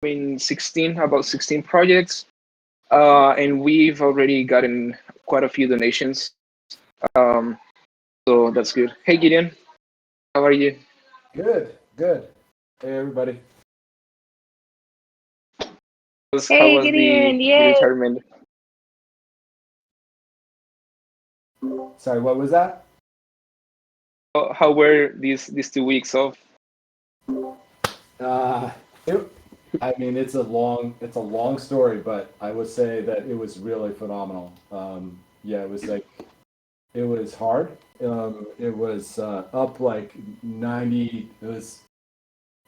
about 16 projects, and we've already gotten quite a few donations. Um, so that's good. Hey, Gideon, how are you? Good, good. Hey, everybody. How Hey, was Gideon! the Yay! retirement? Sorry, what was that? How were these 2 weeks off? Uh, it, I mean, it's a long story, but I would say that it was really phenomenal. Yeah, it was hard. It was up like 90. It was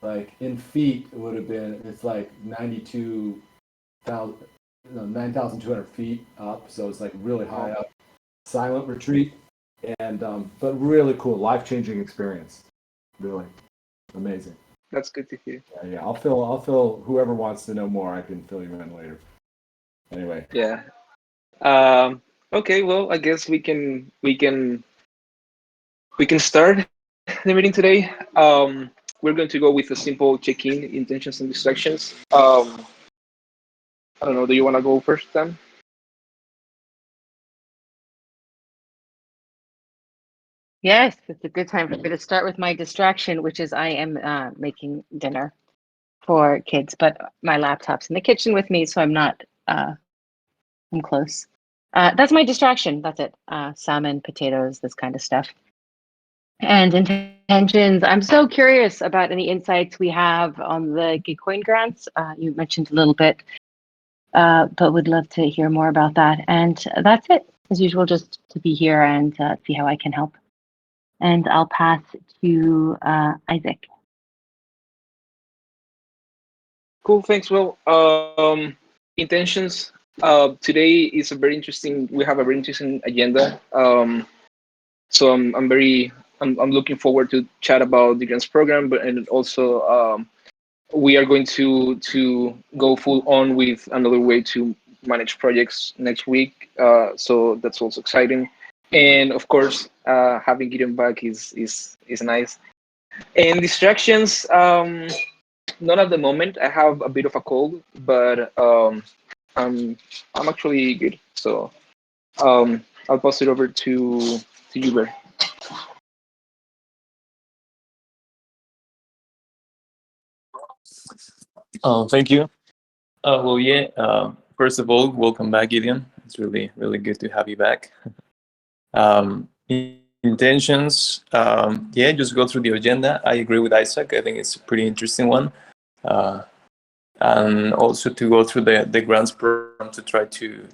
like in feet. It would have been. It's like 92,000, 9,200 feet up. So it's like really high up. Silent retreat, and but really cool, life changing experience. Really amazing. That's good to hear. Yeah, yeah. I'll fill whoever wants to know more. I can fill you in later. Anyway. Yeah. Um, okay. Well, I guess we can start the meeting today. We're going to go with a simple check-in, intentions and distractions. I don't know. Do you want to go first, Sam? Yes, it's a good time for me to start with my distraction, which is I am making dinner for kids, but my laptop's in the kitchen with me, so I'm not. I'm close. That's my distraction. That's it. Salmon, potatoes, this kind of stuff. And intentions. I'm so curious about any insights we have on the Gitcoin grants. You mentioned a little bit, but would love to hear more about that. And that's it. As usual, just to be here and see how I can help. And I'll pass to Isaac. Cool. Thanks. Well, intentions. Today is a very interesting. We have a very interesting agenda. So I'm looking forward to chat about the grants program, but and also we are going to go full on with another way to manage projects next week. So that's also exciting, and of course, having Gideon back is nice. And distractions, not at the moment. I have a bit of a cold, but I'm I'm actually good. So I'll pass it over to you, Bear. Thank you. Well, yeah. First of all, welcome back, Gideon. It's really, really good to have you back. Intentions. Yeah, just go through the agenda. I agree with Isaac. I think it's a pretty interesting one. Uh, and also to go through the grants program to try to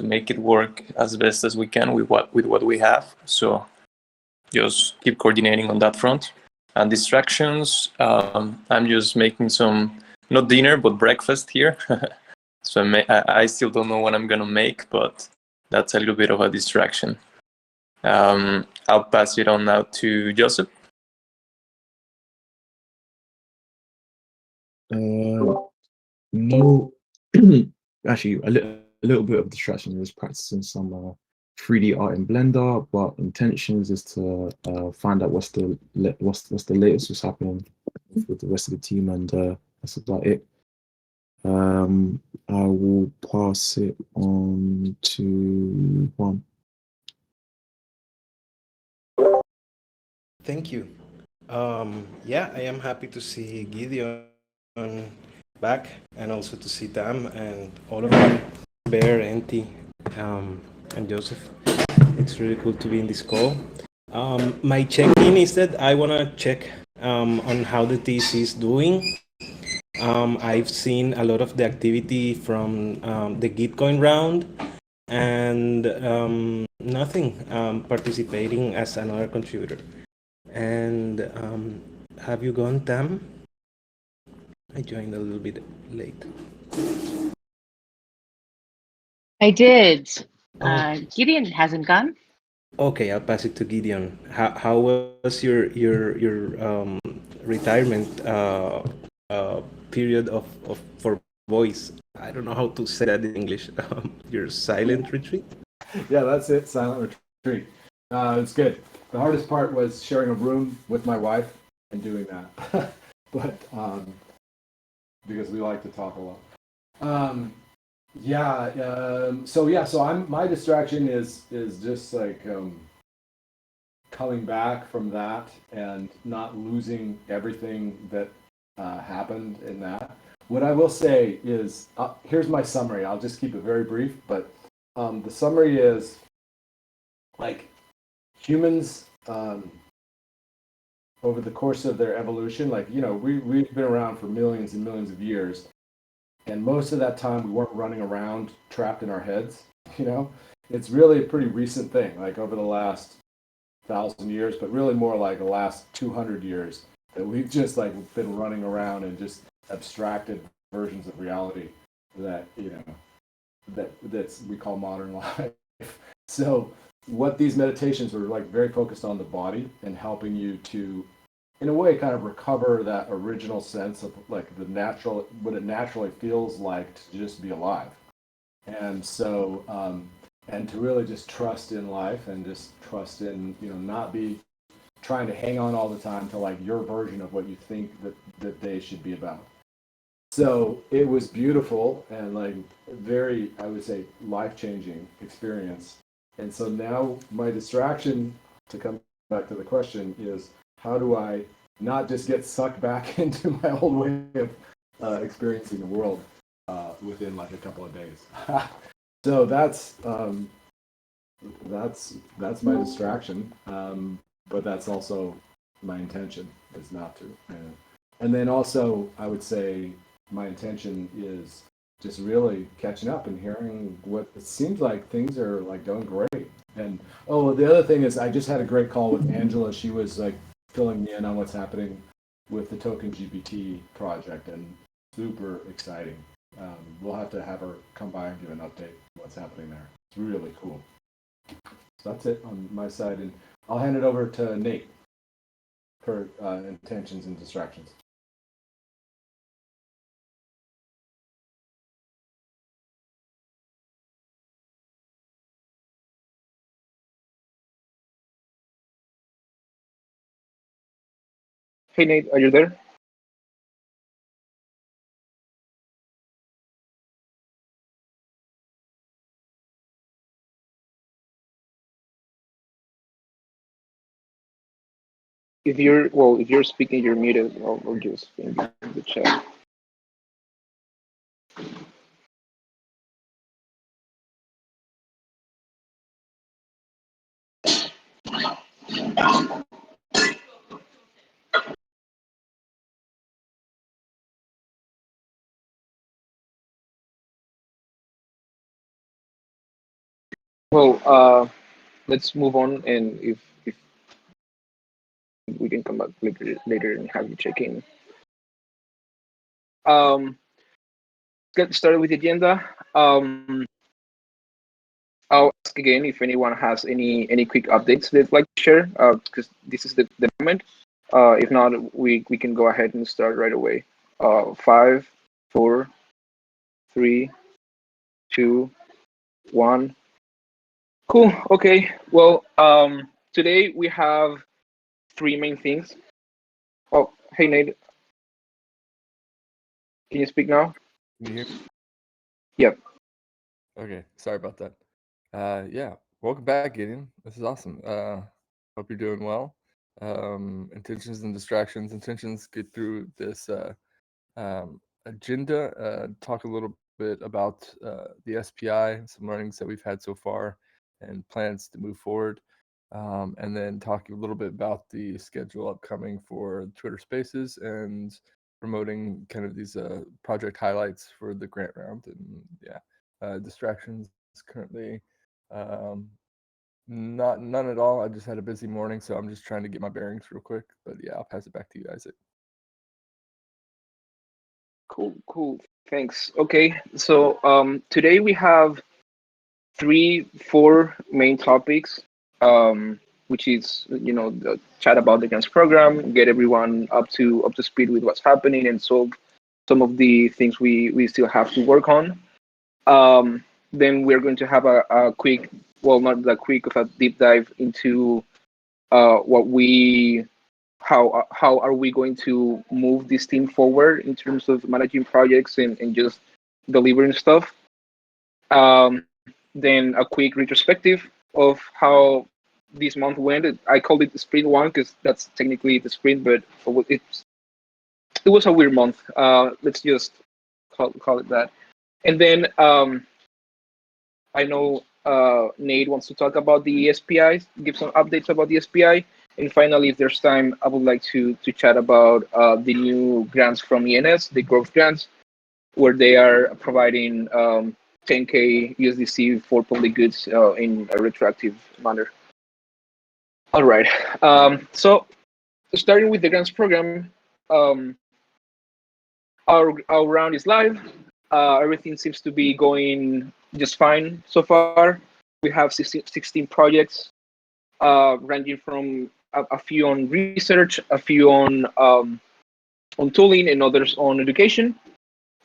make it work as best as we can with what we have. So just keep coordinating on that front. And distractions. I'm just making some not dinner but breakfast here. So I still don't know what I'm gonna make, but that's a little bit of a distraction. I'll pass it on now to Joseph. No, actually, a little bit of distraction is practicing some 3D art in Blender, but intentions is to find out what's the latest what's happening with the rest of the team, and that's about it. I will pass it on to Juan. Thank you. Yeah, I am happy to see Gideon back and also to see Tam and all of you, Bear, Enti, and Joseph. It's really cool to be in this call. My check-in is that I want to check on how the TEC is doing. I've seen a lot of the activity from the Gitcoin round and nothing participating as another contributor. And have you gone, Tam? I joined a little bit late. I did. Oh, Gideon hasn't gone. okay. I'll pass it to Gideon. How was your retirement period of for voice? I don't know how to say that in English. Your silent retreat. Yeah, that's it. Silent retreat. It's good. The hardest part was sharing a room with my wife and doing that. But because we like to talk a lot. So my distraction is just like coming back from that and not losing everything that happened in that. What I will say is, here's my summary. I'll just keep it very brief, but the summary is like humans over the course of their evolution, like, we've been around for millions and millions of years. And most of that time we weren't running around trapped in our heads, It's really a pretty recent thing, like over the last 1,000 years, but really more like the last 200 years that we've just like been running around and just abstracted versions of reality that, that's we call modern life. So what these meditations were like very focused on the body and helping you to, in a way, kind of recover that original sense of like what it naturally feels like to just be alive. And so, and to really just trust in life and just trust in, not be trying to hang on all the time to like your version of what you think that they should be about. So it was beautiful and like very, I would say, life-changing experience. And so now my distraction, to come back to the question, is how do I not just get sucked back into my old way of experiencing the world within like a couple of days. So that's my distraction, but that's also my intention is not to. And then also I would say my intention is just really catching up and hearing what it seems like things are like going great. And the other thing is I just had a great call with Angela. She was like filling me in on what's happening with the Token GPT project, and super exciting. We'll have to have her come by and give an update on what's happening there. It's really cool. So that's it on my side, and I'll hand it over to Nate for intentions and distractions. Hey Nate, are you there? If you're speaking, you're muted. I'll just in the chat. Well, let's move on, and if we can come back later and have you check in. Get started with the agenda. I'll ask again if anyone has any quick updates they'd like to share, because this is the moment. If not, we can go ahead and start right away. 5, 4, 3, 2, 1. Cool. Okay. Well, today we have 3 main things. Oh, hey Nate, can you speak now? Can you hear me? Yep. Okay, sorry about that. Yeah, welcome back, Gideon. This is awesome. Hope you're doing well. Intentions and distractions. Intentions get through this agenda. Talk a little bit about the SPI, some learnings that we've had so far, and plans to move forward. And then talk a little bit about the schedule upcoming for Twitter Spaces and promoting kind of these project highlights for the grant round. And yeah, distractions currently none at all. I just had a busy morning, so I'm just trying to get my bearings real quick. But yeah, I'll pass it back to you, Isaac. Cool. Thanks. Okay. So today we have 4 main topics, which is the chat about the grants program, get everyone up to speed with what's happening, and solve some of the things we still have to work on. Then we're going to have a quick, well, not that quick, of a deep dive into what we how are we going to move this team forward in terms of managing projects and just delivering stuff. Then a quick retrospective of how this month went. I called it the sprint one because that's technically the sprint, but it was a weird month. Let's just call it that. And then I know Nate wants to talk about the SPIs, give some updates about the SPI. And finally, if there's time, I would like to chat about the new grants from ENS, the growth grants, where they are providing 10K USDC for public goods in a retroactive manner. All right. So starting with the grants program, our round is live. Everything seems to be going just fine so far. We have 16 projects, ranging from a few on research, a few on tooling, and others on education,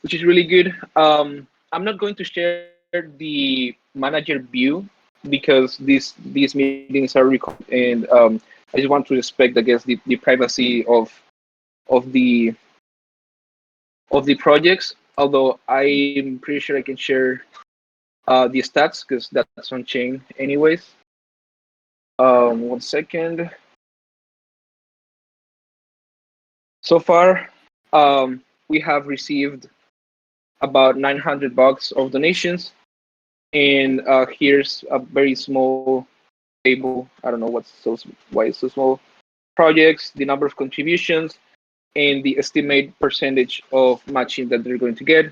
which is really good. I'm not going to share the manager view because these meetings are recorded, and I just want to respect, I guess, the privacy of the projects. Although I'm pretty sure I can share the stats because that's on chain anyways. 1 second. So far, we have received about $900 of donations, and here's a very small table. I don't know why it's so small. Projects, the number of contributions, and the estimated percentage of matching that they're going to get.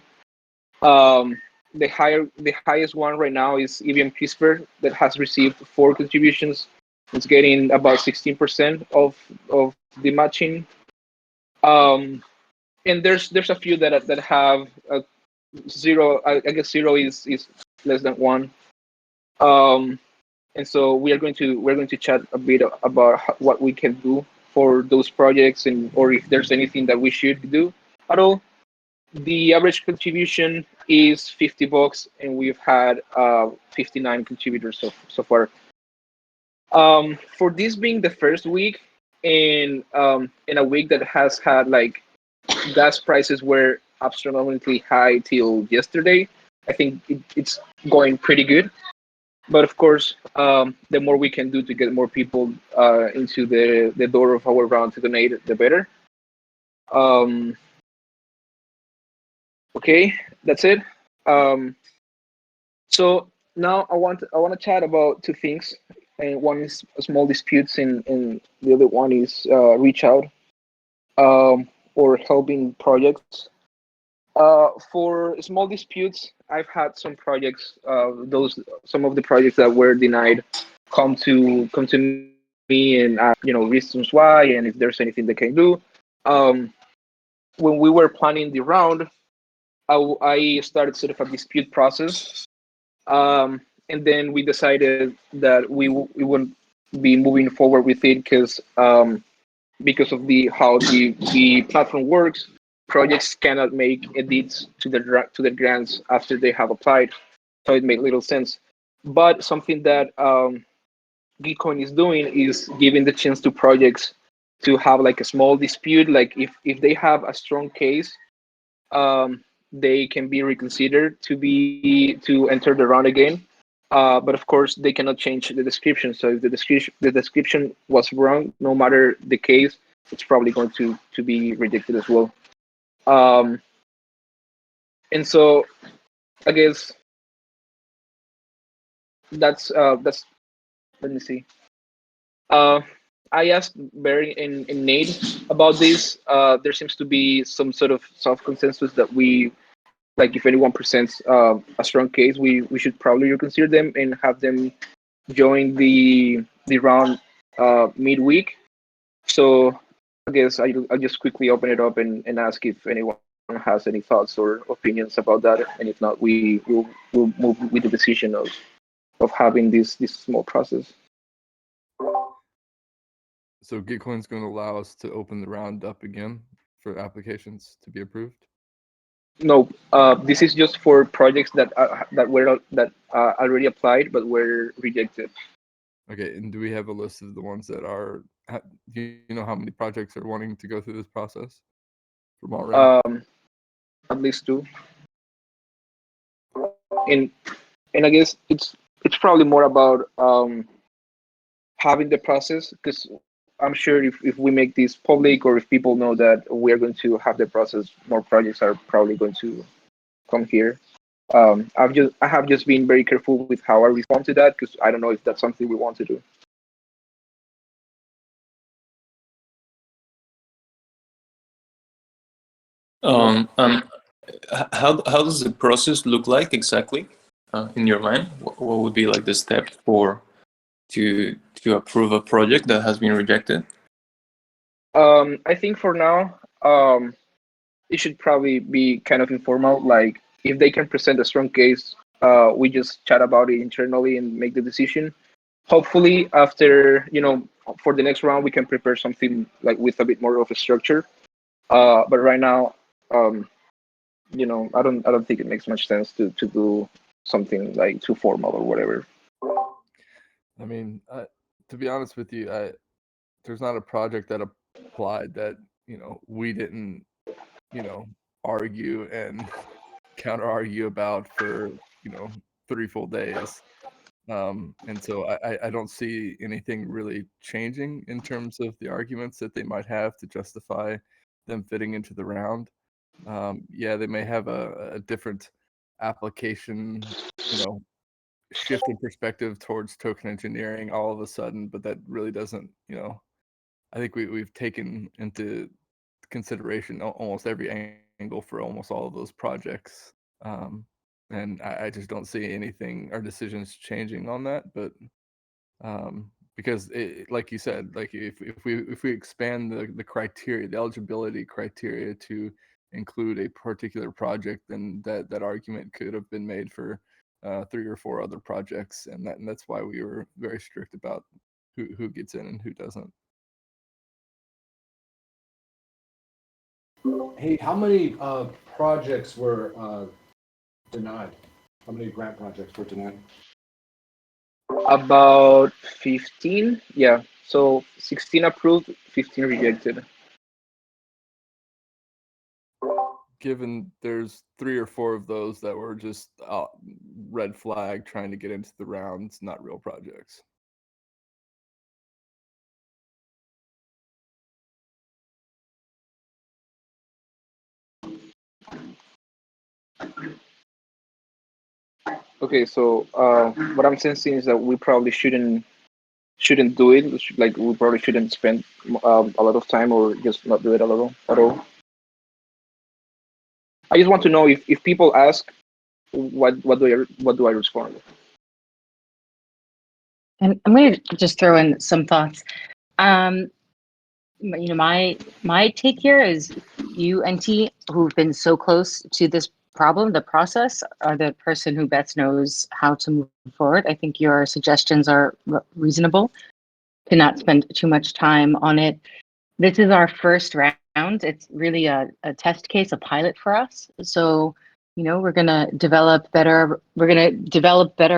The highest one right now is EVM CRISPR that has received 4 contributions. It's getting about 16% of the matching. Um, and there's a few that have zero. I guess zero is less than one. Um, and so we're going to chat a bit about what we can do for those projects, and or if there's anything that we should do at all. The average contribution is $50, and we've had 59 contributors so far. For this being the first week, in a week that has had like gas prices were astronomically high till yesterday, I think it's going pretty good. But of course, the more we can do to get more people into the door of our round to donate, the better. Um, okay, that's it. Um, so now I want to chat about 2 things, and one is small disputes, and the other one is reach out, or helping projects. For small disputes, I've had some projects. Those Some of the projects that were denied come to me and ask, reasons why, and if there's anything they can do. Um, when we were planning the round, I started sort of a dispute process, and then we decided that we wouldn't be moving forward with it because of the how the platform works. Projects cannot make edits to the grants after they have applied, so it made little sense. But something that Gitcoin is doing is giving the chance to projects to have like a small dispute. Like if they have a strong case, they can be reconsidered to enter the round again. But of course, they cannot change the description. So if the description was wrong, no matter the case, it's probably going to be rejected as well. Um, and so I guess that's let me see. Uh, I asked Barry and Nate about this. There seems to be some sort of soft consensus that we like. If anyone presents a strong case, we should probably reconsider them and have them join the round midweek. So I guess I'll just quickly open it up and ask if anyone has any thoughts or opinions about that, and if not, we'll move with the decision of having this small process. So Gitcoin's going to allow us to open the round up again for applications to be approved. No, this is just for projects that already applied but were rejected. Okay, and do we have a list of the ones that are Do you know how many projects are wanting to go through this process from all rounds? At least two. And I guess it's probably more about having the process, because I'm sure if we make this public, or if people know that we're going to have the process, more projects are probably going to come here. I have just been very careful with how I respond to that, because I don't know if that's something we want to do. And how does the process look like exactly in your mind? What would be like the step for to approve a project that has been rejected? I think for now, it should probably be kind of informal. Like, if they can present a strong case, we just chat about it internally and make the decision. Hopefully, after, for the next round, we can prepare something like with a bit more of a structure. But right now, um, I don't think it makes much sense to do something like too formal or whatever. I mean, to be honest with you, there's not a project that applied that we didn't argue and counter argue about for 3 full days. And so I don't see anything really changing in terms of the arguments that they might have to justify them fitting into the round. Yeah, they may have a different application, shift in perspective towards token engineering all of a sudden, but that really doesn't, I think we've taken into consideration almost every angle for almost all of those projects. And I just don't see anything or decisions changing on that. But because like you said, like if we expand the criteria, the eligibility criteria to include a particular project, then that argument could have been made for 3 or 4 other projects, and that's why we were very strict about who gets in and who doesn't. Hey, how many projects were denied? How many grant projects were denied? About 15, yeah. So 16 approved, 15 rejected. Given there's 3 or 4 of those that were just red flag trying to get into the rounds, not real projects. Okay, so what I'm sensing is that we probably shouldn't do it. We probably shouldn't spend a lot of time, or just not do it at all. I just want to know, if people ask, what do I respond? And I'm going to just throw in some thoughts. My take here is, you and T, who've been so close to this problem, the process, are the person who best knows how to move forward. I think your suggestions are reasonable, to not spend too much time on it. This is our first round. It's really a test case, a pilot for us. So, we're going to develop better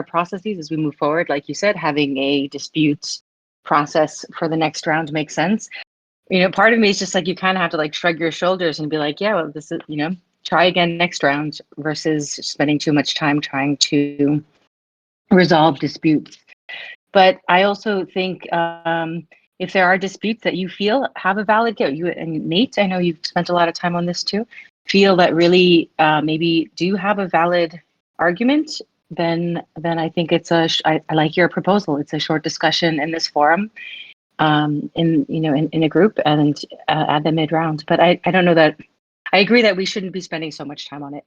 processes as we move forward. Like you said, having a dispute process for the next round makes sense. Part of me is just like, you kind of have to like shrug your shoulders and be like, yeah, well, this is, try again next round, versus spending too much time trying to resolve disputes. But I also think, if there are disputes that you feel have a valid go, you and Nate, I know you've spent a lot of time on this too, feel that really maybe do have a valid argument, then I think I like your proposal. It's a short discussion in this forum, in a group, and at the mid round. But I don't know that I agree that we shouldn't be spending so much time on it.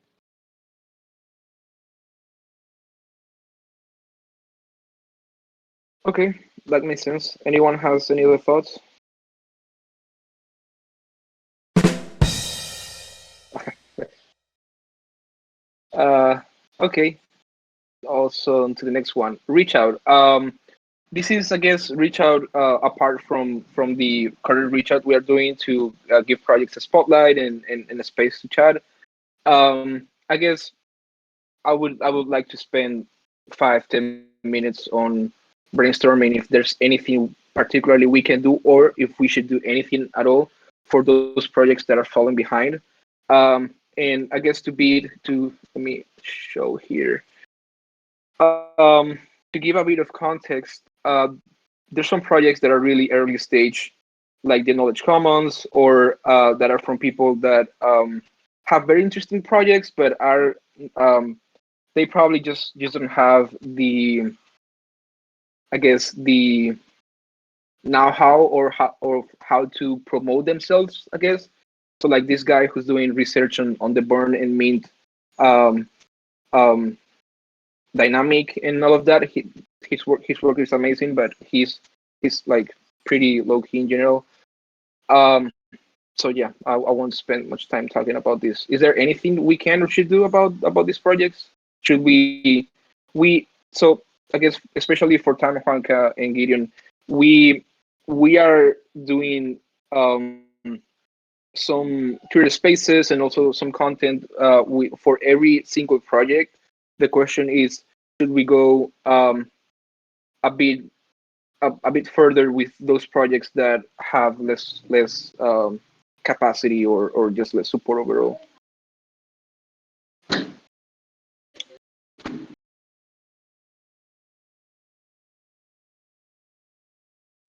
Okay, that makes sense. Anyone has any other thoughts? Okay. Also, to the next one, reach out. This is, I guess, reach out apart from the current reach out we are doing to give projects a spotlight and a space to chat. I guess I would like to spend 5-10 minutes on brainstorming if there's anything particularly we can do, or if we should do anything at all for those projects that are falling behind. And I guess let me show here. To give a bit of context, there's some projects that are really early stage, like the Knowledge Commons, or that are from people that have very interesting projects, but are they probably just don't have the, I guess, the know-how or how to promote themselves, I guess. So like this guy who's doing research on the burn and mint um, um, dynamic and all of that. His work is amazing, but he's like pretty low key in general. So yeah, I won't spend much time talking about this. Is there anything we can or should do about these projects? Should we so I guess especially for Tam Juanca and Gideon, we we are doing some Twitter Spaces and also some content for every single project. The question is, should we go a bit a bit further with those projects that have less capacity or just less support overall?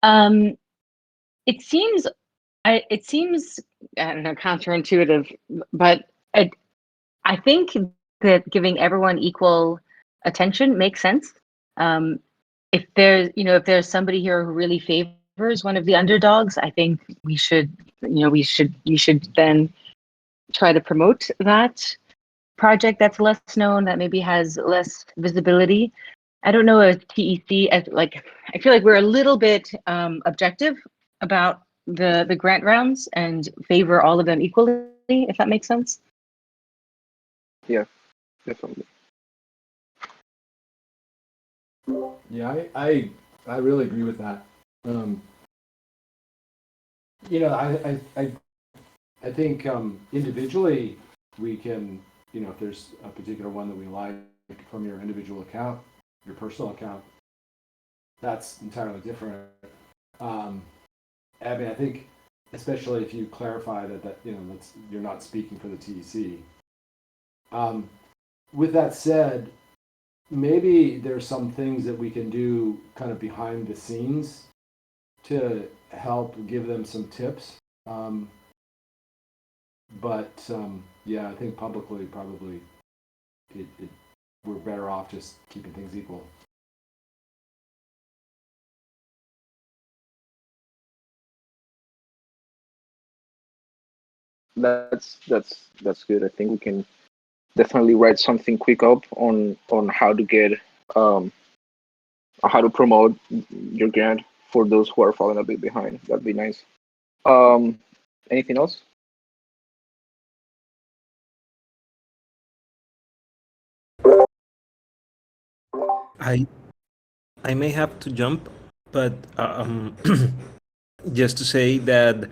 Um, it seems, it seems, I don't know, counterintuitive, but I think that giving everyone equal attention makes sense. Um, if there's, if there's somebody here who really favors one of the underdogs, I think we should, we should then try to promote that project that's less known, that maybe has less visibility. I don't know if TEC, as like, I feel like we're a little bit objective about the grant rounds and favor all of them equally, if that makes sense. Yeah, definitely. Yeah, I really agree with that. Um, I think individually we can, if there's a particular one that we like from your individual account, your personal account, that's entirely different. Um, I mean, I think especially if you clarify that that's, you're not speaking for the TEC. With that said, maybe there's some things that we can do kind of behind the scenes to help give them some tips. But yeah, I think publicly probably we're better off just keeping things equal. That's good. I think we can definitely write something quick up on how to get um how to promote your grant for those who are falling a bit behind. That'd be nice. Um, Anything else? I I may have to jump, but just to say that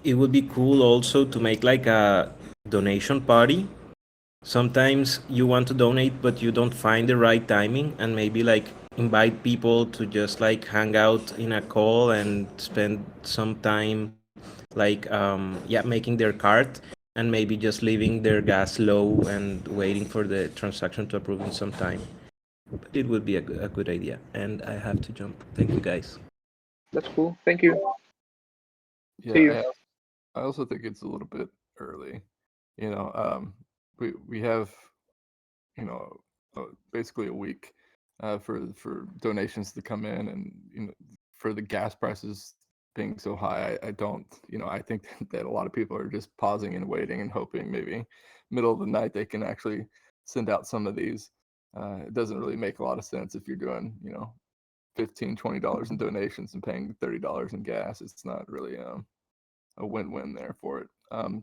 it would be cool also to make like a donation party. Sometimes you want to donate, but you don't find the right timing, and maybe like invite people to just like hang out in a call and spend some time like yeah, making their cart, and maybe just leaving their gas low and waiting for the transaction to approve in some time. It would be a good idea. And I have to jump. Thank you, guys. That's cool. Thank you. See you. Yeah, I also think it's a little bit early. You know, we have basically a week for donations to come in, and for the gas prices being so high, I don't I think that a lot of people are just pausing and waiting and hoping maybe middle of the night they can actually send out some of these. It doesn't really make a lot of sense if you're doing $15-20 in donations and paying $30 in gas. It's not really a win-win there for it.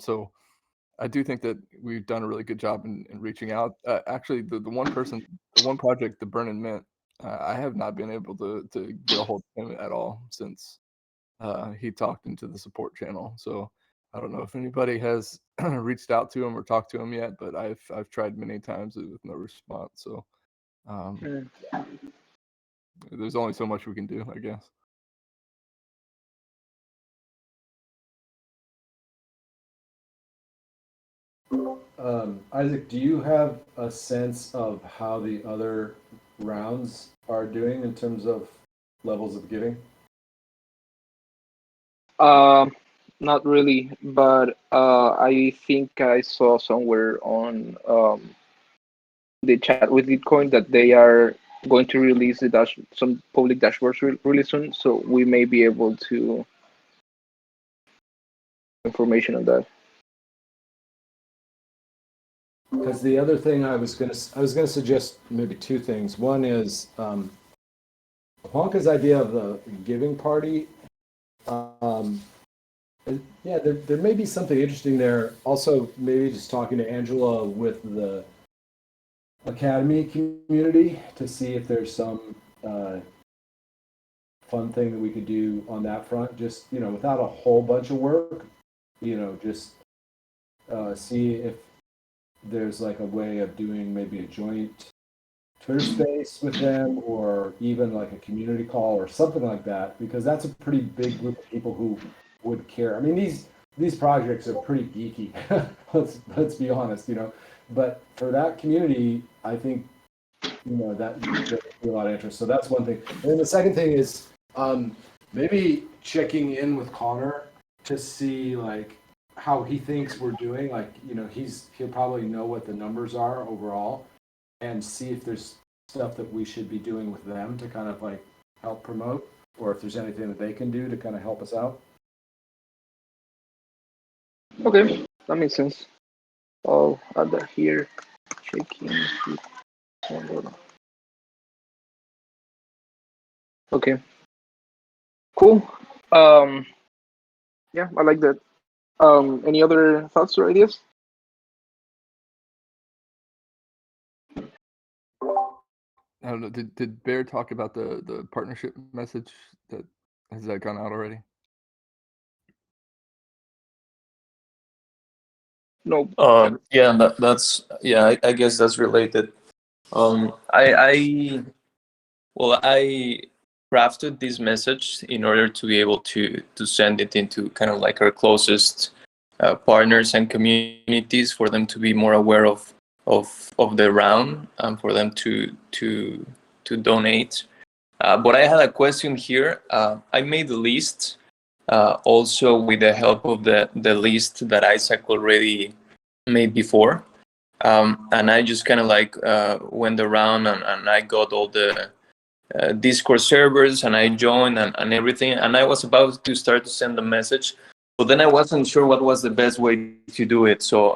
So I do think that we've done a really good job in reaching out. Actually, the one person, the one project, the Burn and Mint, I have not been able to get a hold of him at all since he talked into the support channel. So I don't know if anybody has reached out to him or talked to him yet, but I've tried many times with no response. So Mm. there's only so much we can do, I guess. Isaac, do you have a sense of how the other rounds are doing in terms of levels of giving? Um, Not really, but I think I saw somewhere on the chat with Bitcoin that they are going to release some public dashboards really soon, so we may be able to information on that. Because the other thing I was gonna suggest maybe two things. One is Honka's idea of the giving party. Um, yeah, there may be something interesting there. Also, maybe just talking to Angela with the Academy community to see if there's some fun thing that we could do on that front. Just without a whole bunch of work, just see if there's like a way of doing maybe a joint Twitter space with them, or even like a community call or something like that, because that's a pretty big group of people who would care. I mean, these projects are pretty geeky. let's be honest, But for that community, I think that there'd be a lot of interest. So that's one thing. And then the second thing is maybe checking in with Connor to see like how he thinks we're doing. Like he'll probably know what the numbers are overall, and see if there's stuff that we should be doing with them to kind of like help promote, or if there's anything that they can do to kind of help us out. Okay, that makes sense. I'll add that here. Checking. Okay, cool. Um, yeah, I like that. Any other thoughts or ideas? I don't know. Did Bear talk about the partnership message that has that gone out already? No. Yeah, that's yeah. I guess that's related. I crafted this message in order to be able to send it into kind of like our closest partners and communities, for them to be more aware of the round, and for them to donate. But I had a question here. I made the list also with the help of the list that Isaac already made before. And I just kind of like went around, and I got all the Discord servers, and I joined and everything. And I was about to start to send a message, but then I wasn't sure what was the best way to do it. So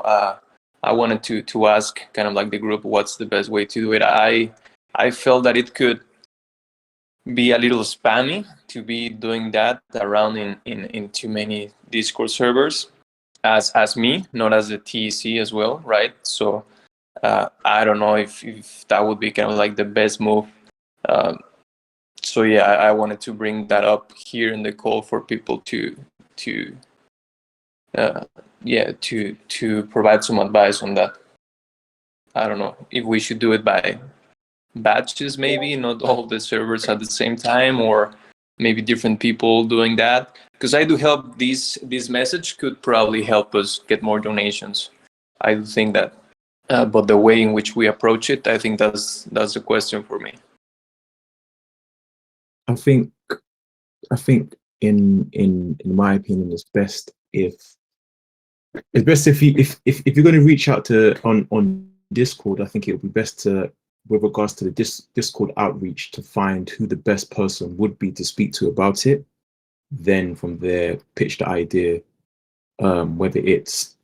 I wanted to ask kind of like the group, what's the best way to do it. I felt that it could be a little spammy to be doing that around in too many Discord servers, as me, not as a TEC as well, right? So I don't know if that would be kind of like the best move. So yeah, I wanted to bring that up here in the call for people to uh, yeah to provide some advice on that. I don't know if we should do it by batches, maybe not all the servers at the same time, or maybe different people doing that, because I do help this message could probably help us get more donations. I do think that, but the way in which we approach it, I think that's the question for me. I think in my opinion, it's best if if you're going to reach out to on Discord. I think it would be best to, with regards to the Discord outreach, to find who the best person would be to speak to about it. Then from there, pitch the idea, whether it's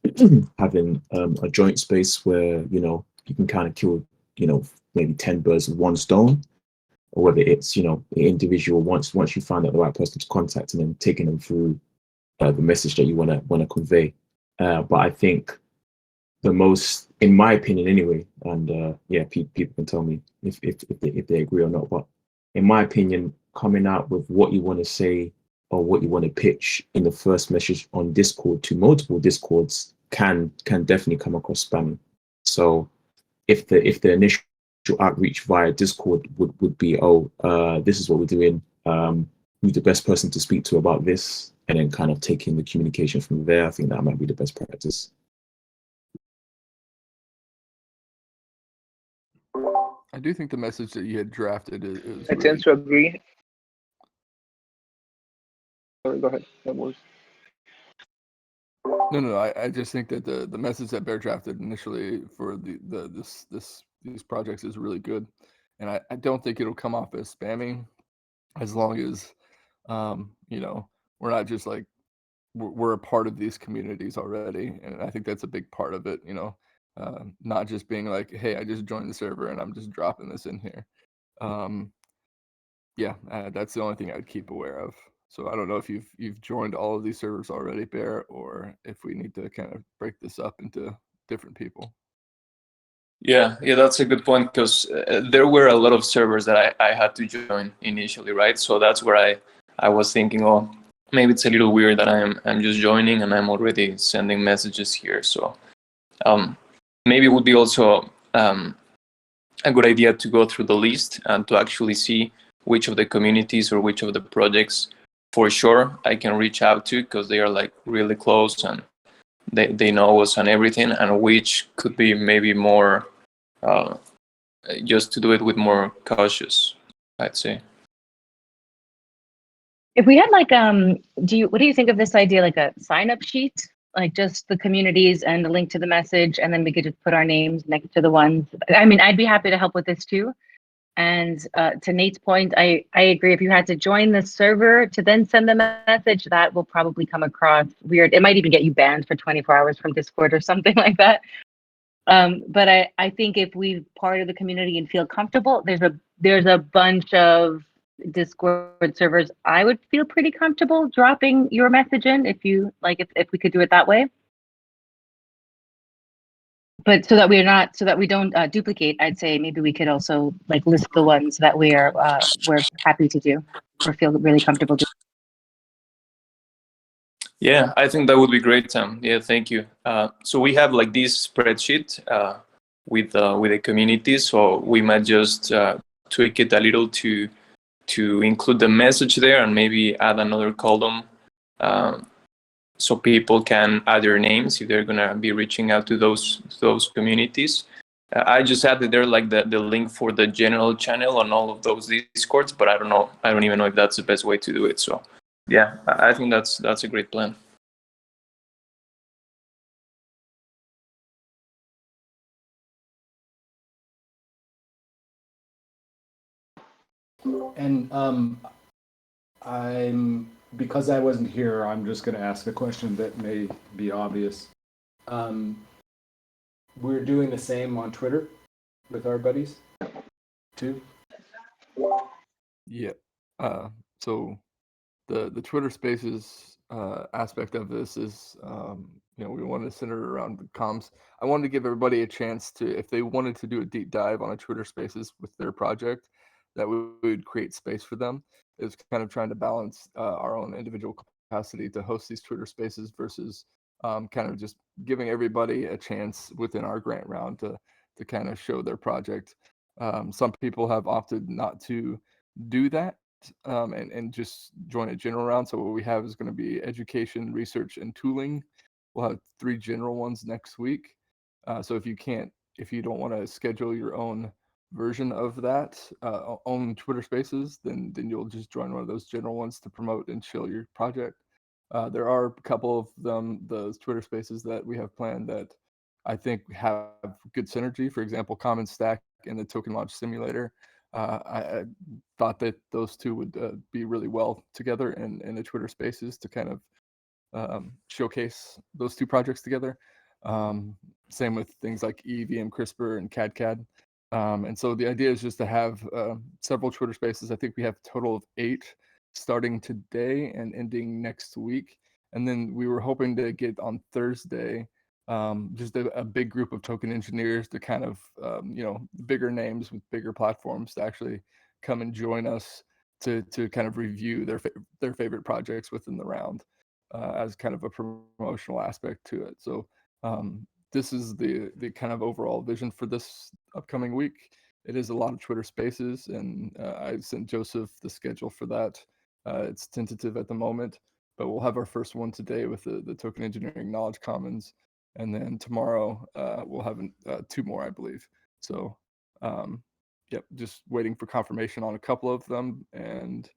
having a joint space where you can kind of kill maybe 10 birds with one stone, or whether it's individual, once you find out the right person to contact, and then taking them through the message that you want to convey. But I think the most, in my opinion anyway, and yeah, people can tell me if they agree or not, but in my opinion, coming out with what you want to say or what you want to pitch in the first message on Discord to multiple Discords can definitely come across spammy. So if the initial outreach via Discord would be, this is what we're doing, who's the best person to speak to about this, and then kind of taking the communication from there, I think that might be the best practice. I do think the message that you had drafted is I tend really to agree. Sorry, go ahead. That was no. I just think that the message that Bear drafted initially for these projects is really good, and I don't think it'll come off as spammy, as long as you know, we're not just like we're a part of these communities already, and I think that's a big part of it. You know, not just being like, hey, I just joined the server and I'm just dropping this in here. Um, yeah, that's the only thing I'd keep aware of. So I don't know if you've joined all of these servers already, Bear, or if we need to kind of break this up into different people. Yeah, that's a good point, because there were a lot of servers that I had to join initially, right? So that's where I was thinking, oh, maybe it's a little weird that I'm just joining and I'm already sending messages here. So maybe it would be also a good idea to go through the list and to actually see which of the communities or which of the projects for sure I can reach out to, because they are like really close and they know us and everything, and which could be maybe more uh, just to do it with more cautious, I'd say. If we had like, what do you think of this idea, like a sign up sheet, like just the communities and a link to the message, and then we could just put our names next to the ones. I mean, I'd be happy to help with this too. And to Nate's point, I agree. If you had to join the server to then send the message, that will probably come across weird. It might even get you banned for 24 hours from Discord or something like that. But I think if we part of the community and feel comfortable, there's a bunch of Discord servers I would feel pretty comfortable dropping your message in, if you like, if we could do it that way. But so that we don't duplicate, I'd say maybe we could also like list the ones that we're happy to do or feel really comfortable doing. Yeah, I think that would be great, Sam. Yeah, thank you. So we have like this spreadsheet with the community, so we might just tweak it a little to include the message there, and maybe add another column so people can add their names if they're gonna be reaching out to those communities. I just added there like the link for the general channel on all of those Discords, but I don't know. I don't even know if that's the best way to do it. So yeah, I think that's a great plan. And because I wasn't here, I'm just going to ask a question that may be obvious. We're doing the same on Twitter with our buddies too. Yeah. So the Twitter Spaces aspect of this is, we want to center it around the comms. I wanted to give everybody a chance to, if they wanted to do a deep dive on a Twitter Spaces with their project, that we would create space for them. It's kind of trying to balance our own individual capacity to host these Twitter Spaces versus kind of just giving everybody a chance within our grant round to kind of show their project. Some people have opted not to do that, and just join a general round. So what we have is going to be education, research, and tooling. We'll have 3 general ones next week. So if you don't want to schedule your own version of that on Twitter Spaces, then you'll just join one of those general ones to promote and show your project. There are a couple of those Twitter Spaces that we have planned that I think have good synergy. For example, Common Stack and the Token Launch Simulator. I thought that those two would be really well together in the Twitter Spaces to kind of showcase those two projects together. Same with things like EVM, CRISPR, and CAD. And so the idea is just to have several Twitter Spaces. I think we have a total of 8 starting today and ending next week. And then we were hoping to get on Thursday just a big group of token engineers to kind of, bigger names with bigger platforms to actually come and join us to kind of review their favorite projects within the round as kind of a promotional aspect to it. So this is the kind of overall vision for this upcoming week. It is a lot of Twitter Spaces, and I sent Joseph the schedule for that. It's tentative at the moment, but we'll have our first one today with the Token Engineering Knowledge Commons, and then tomorrow we'll have 2 more, I believe. So Yep, just waiting for confirmation on a couple of them, and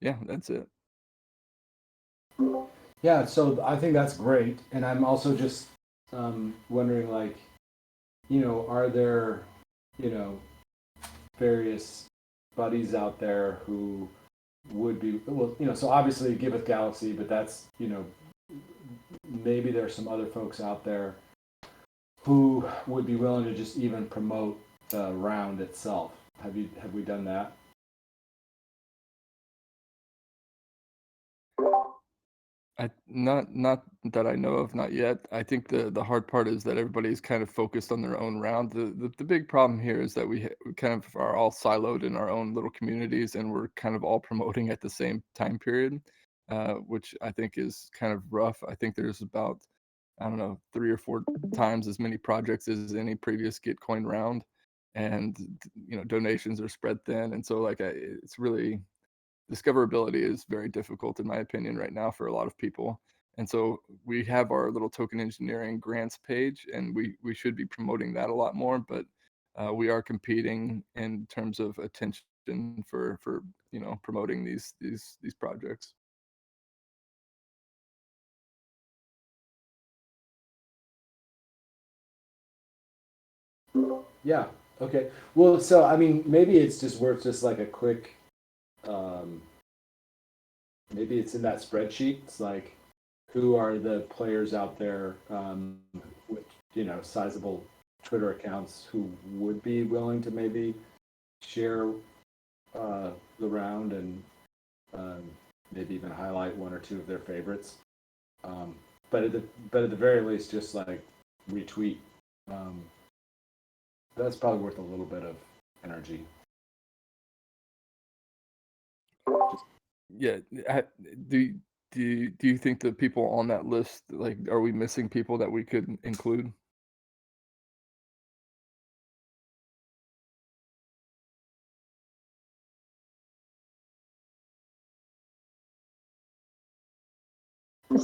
yeah, that's it. Yeah, so I think that's great, and I'm also just wondering, like, are there, various buddies out there who would be, well, so obviously Giveth Galaxy, but that's, maybe there's some other folks out there who would be willing to just even promote the round itself. Have we done that? Not that I know of, not yet. I think the hard part is that everybody's kind of focused on their own round. The big problem here is that we kind of are all siloed in our own little communities, and we're kind of all promoting at the same time period, which I think is kind of rough. I think there's about, I don't know, 3 or 4 times as many projects as any previous Gitcoin round, and donations are spread thin, and so like it's really, discoverability is very difficult in my opinion right now for a lot of people. And so we have our little token engineering grants page, and we should be promoting that a lot more, but we are competing in terms of attention for promoting these projects. Yeah. Okay. Well, so I mean, maybe it's just worth just like a quick, maybe it's in that spreadsheet. It's like, who are the players out there with sizable Twitter accounts who would be willing to maybe share the round and maybe even highlight 1 or 2 of their favorites. But at the very least, just like retweet. That's probably worth a little bit of energy. Yeah. Do you think the people on that list, like, are we missing people that we could include?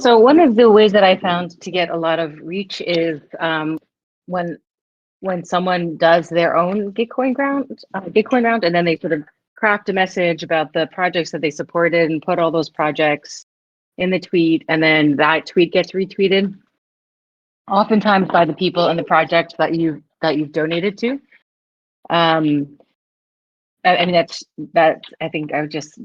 So one of the ways that I found to get a lot of reach is when someone does their own Gitcoin round, and then they sort of craft a message about the projects that they supported and put all those projects in the tweet, and then that tweet gets retweeted, oftentimes by the people in the project that you've donated to. I mean, that I think I would just,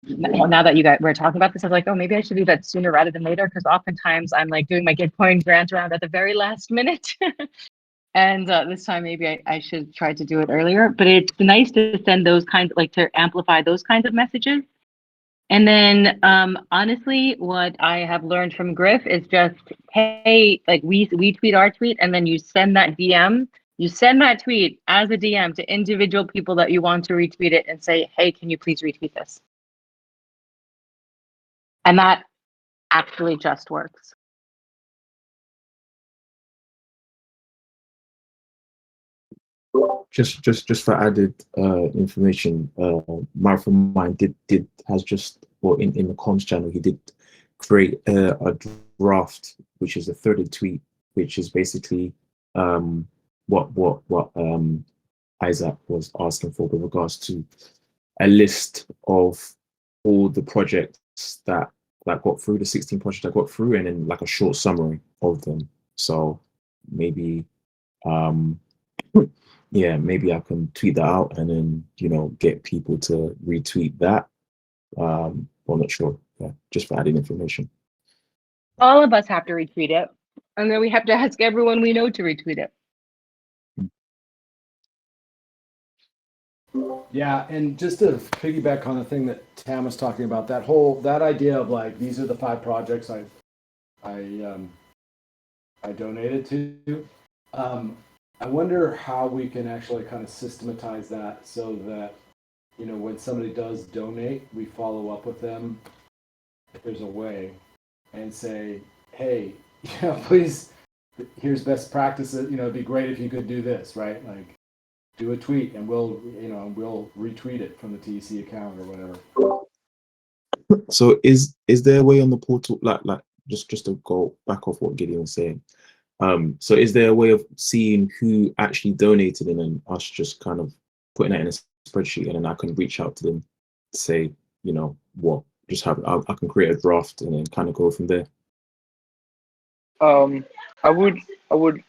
now that you guys were talking about this, I was like, oh, maybe I should do that sooner rather than later, because oftentimes I'm like doing my Gitcoin grant round at the very last minute. And this time maybe I should try to do it earlier, but it's nice to send those kinds, like to amplify those kinds of messages. And then honestly, what I have learned from Griff is just, hey, like we tweet our tweet, and then you send that DM, you send that tweet as a DM to individual people that you want to retweet it, and say, hey, can you please retweet this? And that actually just works. Just for added information, Marathon Mind has just, well, in the comms channel, he did create a draft, which is a threaded tweet, which is basically what Isaac was asking for with regards to a list of all the projects that got through, the 16 projects that got through, and then like a short summary of them. So maybe yeah, maybe I can tweet that out and then get people to retweet that. I'm not sure. Yeah, just for adding information. All of us have to retweet it, and then we have to ask everyone we know to retweet it. Yeah, and just to piggyback on the thing that Tam was talking about, that idea of like, these are the 5 projects I donated to. I wonder how we can actually kind of systematize that so that when somebody does donate, we follow up with them if there's a way, and say, hey, please, here's best practices. It'd be great if you could do this, right? Like, do a tweet, and we'll retweet it from the TEC account or whatever. So is there a way on the portal, like just to go back off what Gideon was saying, So is there a way of seeing who actually donated and then us just kind of putting that in a spreadsheet and then I can reach out to them, say, you know, what, just have, I can create a draft and then kind of go from there. I would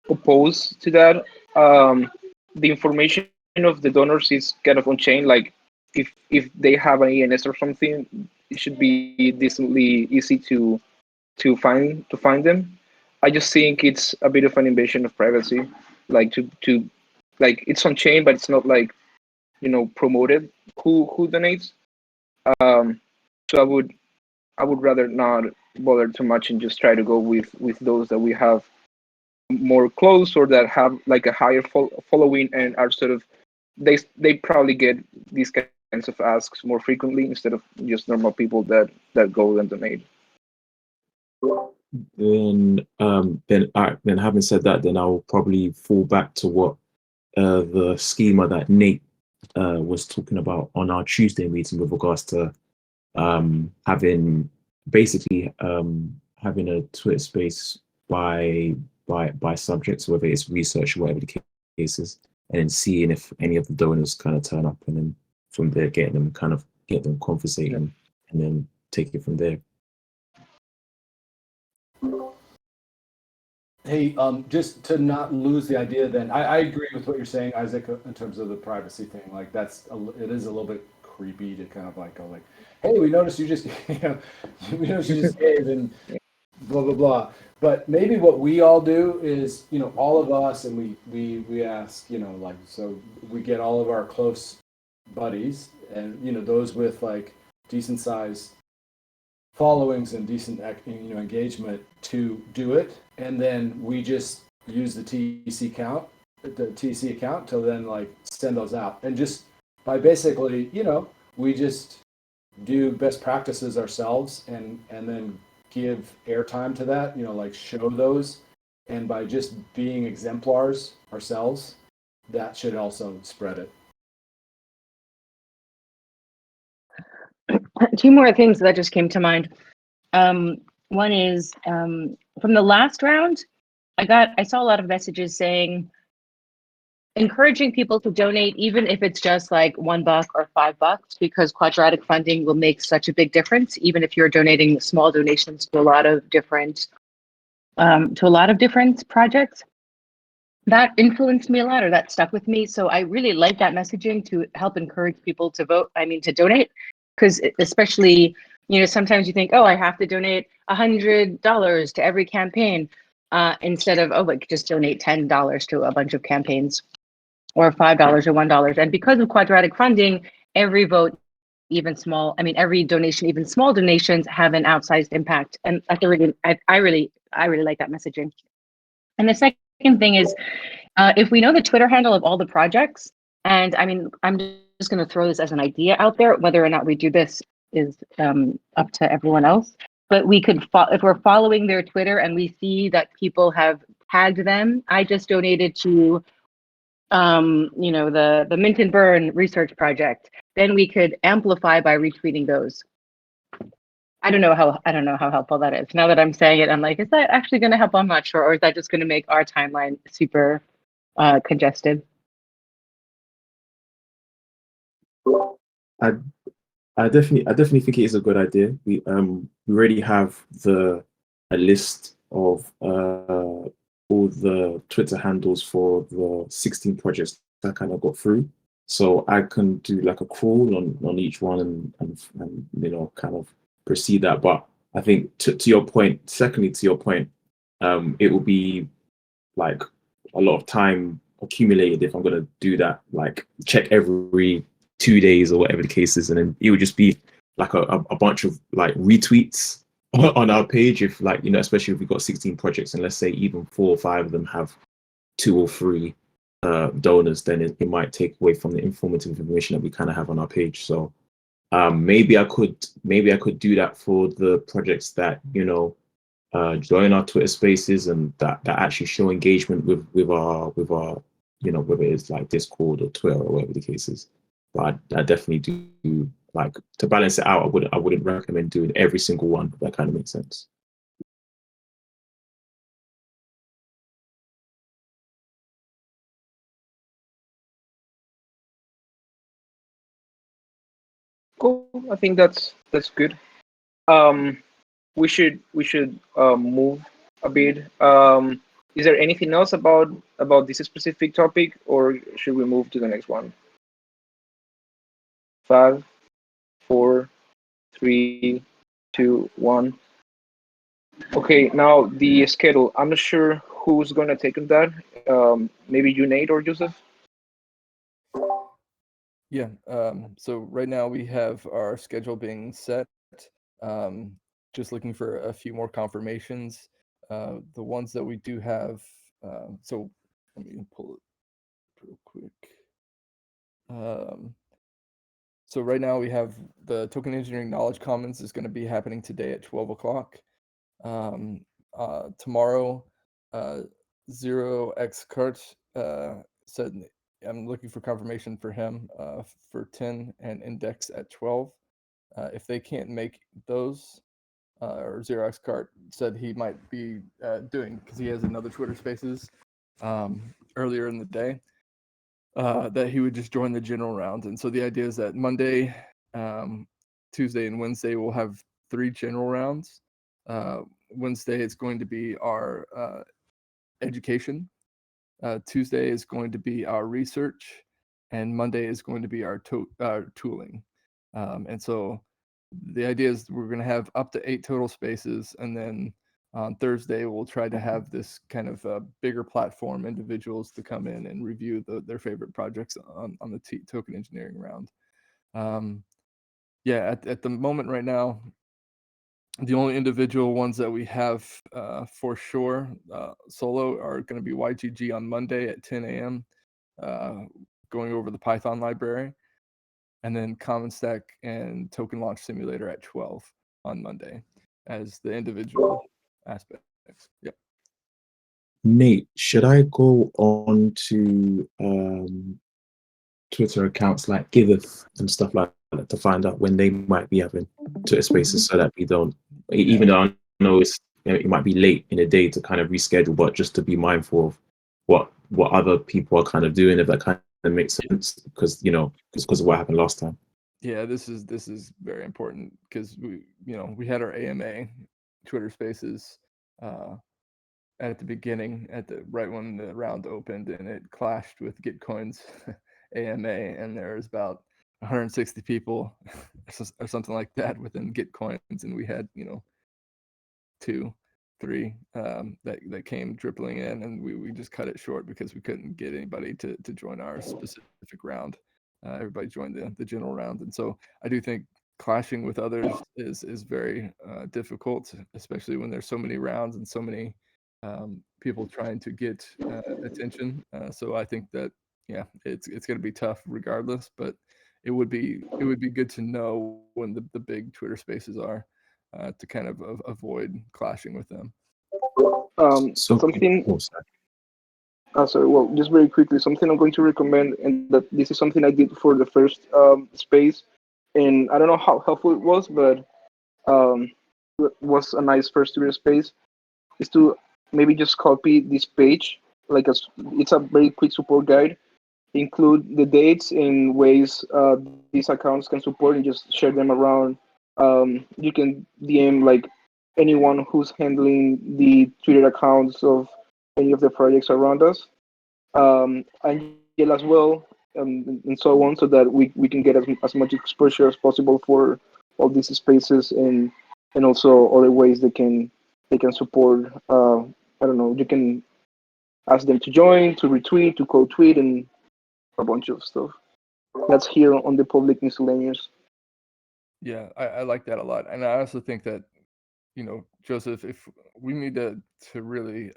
oppose to that. The information of the donors is kind of on chain. Like if they have an ENS or something, it should be decently easy to find them. I just think it's a bit of an invasion of privacy. Like to like it's on chain, but it's not like promoted who donates. Um, so I would rather not bother too much and just try to go with those that we have more close or that have like a higher following and are sort of they probably get these kinds of asks more frequently instead of just normal people that go and donate. Then having said that, then I'll probably fall back to what the schema that Nate was talking about on our Tuesday meeting with regards to having basically having a Twitter space by subjects, whether it's research or whatever the case is, and then seeing if any of the donors kind of turn up, and then from there get them conversating, and then take it from there. Hey, just to not lose the idea, then I agree with what you're saying, Isaac, in terms of the privacy thing. Like it is a little bit creepy to kind of like go like, hey, we noticed you just, we noticed you just gave and blah blah blah. But maybe what we all do is, all of us, and we ask, like, so we get all of our close buddies and those with like decent sized followings and decent engagement to do it, and then we just use the TEC account to then like send those out, and just by basically we just do best practices ourselves and then give airtime to that, like show those, and by just being exemplars ourselves, that should also spread it. Two more things that just came to mind. One is from the last round, I saw a lot of messages saying, encouraging people to donate, even if it's just like $1 or $5, because quadratic funding will make such a big difference, even if you're donating small donations to a lot of different projects. That influenced me a lot, or that stuck with me. So I really like that messaging to help encourage people to to donate, because especially, sometimes you think, oh, I have to donate $100 to every campaign, instead of, oh, but just donate $10 to a bunch of campaigns, or $5 or $1. And because of quadratic funding, every vote, every donation, even small donations, have an outsized impact. And I really like that messaging. And the second thing is, if we know the Twitter handle of all the projects, and I'm just going to throw this as an idea out there, whether or not we do this is up to everyone else. But we could, if we're following their Twitter and we see that people have tagged them, I just donated to, the Mint and Burn research project, then we could amplify by retweeting those. I don't know how helpful that is. Now that I'm saying it, I'm like, is that actually going to help? I'm not sure. Or is that just going to make our timeline super congested? I definitely think it is a good idea. We already have a list of all the Twitter handles for the 16 projects that kind of got through. So I can do like a crawl on each one and kind of proceed that. But I think to your point, secondly, to your point, it will be like a lot of time accumulated if I'm going to do that, like check every 2 days or whatever the case is, and then it would just be like a bunch of like retweets on our page, if like especially if we've got 16 projects and let's say even 4 or 5 of them have 2 or 3 donors, then it might take away from the informative information that we kind of have on our page. So maybe I could do that for the projects that join our Twitter spaces and that actually show engagement with our whether it's like Discord or Twitter or whatever the case is. But I definitely do, like, to balance it out, I wouldn't recommend doing every single one. If that kind of makes sense. Cool. I think that's good. Um, we should move a bit. Is there anything else about this specific topic, or should we move to the next one? Five, four, three, two, one. Okay, now the schedule. I'm not sure who's gonna take on that. Maybe you, Nate, or Joseph. Yeah. So right now we have our schedule being set. Just looking for a few more confirmations. The ones that we do have. So let me pull it real quick. So right now we have the Token Engineering Knowledge Commons is going to be happening today at 12 o'clock. Tomorrow, Zero X Kurt said I'm looking for confirmation for him for 10 and Index at 12. If they can't make those, or Zero X Kart said he might be doing, because he has another Twitter Spaces earlier in the day, that he would just join the general round. And so the idea is that Monday, Tuesday, and Wednesday we'll have 3 general rounds. Wednesday it's going to be our education. Tuesday is going to be our research, and Monday is going to be our tooling. And so the idea is we're going to have up to 8 total spaces, and then on Thursday we'll try to have this kind of bigger platform individuals to come in and review their favorite projects on the token engineering round. Yeah, at the moment right now, the only individual ones that we have for sure solo are going to be YGG on Monday at 10 a.m. Going over the Python library, and then Common Stack and Token Launch Simulator at 12 on Monday as the individual aspects. Yep. Nate, should I go on to Twitter accounts like Giveth and stuff like that to find out when they might be having Twitter Spaces so that we don't, even though I know it might be late in the day to kind of reschedule, but just to be mindful of what other people are kind of doing, if that kind of makes sense, because because of what happened last time. Yeah, this is very important because we had our AMA Twitter Spaces at the beginning, right when the round opened, and it clashed with Gitcoin's AMA, and there was about 160 people or something like that within Gitcoins, and we had 2, 3 that came dribbling in, and we just cut it short because we couldn't get anybody to join our specific round. Everybody joined the general round, and so I do think clashing with others is very difficult, especially when there's so many rounds and so many people trying to get attention. So I think that it's going to be tough regardless, but it would be good to know when the big Twitter Spaces are to kind of avoid clashing with them. Something. Sorry. Well, just very quickly, something I'm going to recommend, and that this is something I did for the first space, and I don't know how helpful it was, but it was a nice first Twitter space. Is to maybe just copy this page, it's a very quick support guide. Include the dates in ways these accounts can support, and just share them around. You can DM like anyone who's handling the Twitter accounts of any of the projects around us, Angel as well, and so on, so that we can get as much exposure as possible for all these spaces, and also other ways they can support. I don't know. You can ask them to join, to retweet, to quote tweet, and a bunch of stuff. That's here on the public miscellaneous. Yeah, I like that a lot, and I also think that Joseph, if we need to really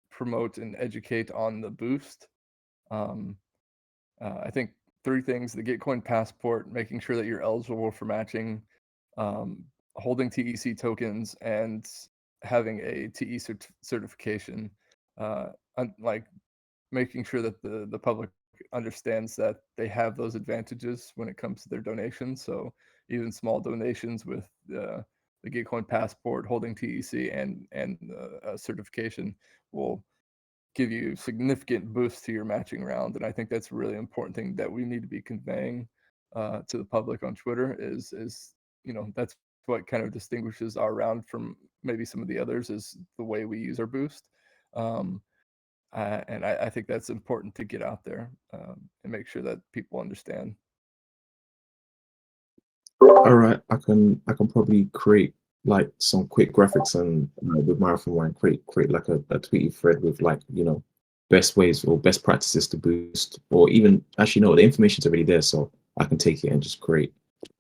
promote and educate on the boost, I think 3 things: the Gitcoin passport, making sure that you're eligible for matching, um, holding TEC tokens, and having a TE certification. Like making sure that the public understands that they have those advantages when it comes to their donations. So even small donations with the Gitcoin passport, holding TEC, and a certification will give you significant boost to your matching round. And I think that's a really important thing that we need to be conveying to the public on Twitter is that's what kind of distinguishes our round from maybe some of the others, is the way we use our boost. And I think that's important to get out there and make sure that people understand. All right, I can probably create like some quick graphics and with Marathon Wine create like a tweety thread with like best ways or best practices to boost, or even actually no, the information's already there, so I can take it and just create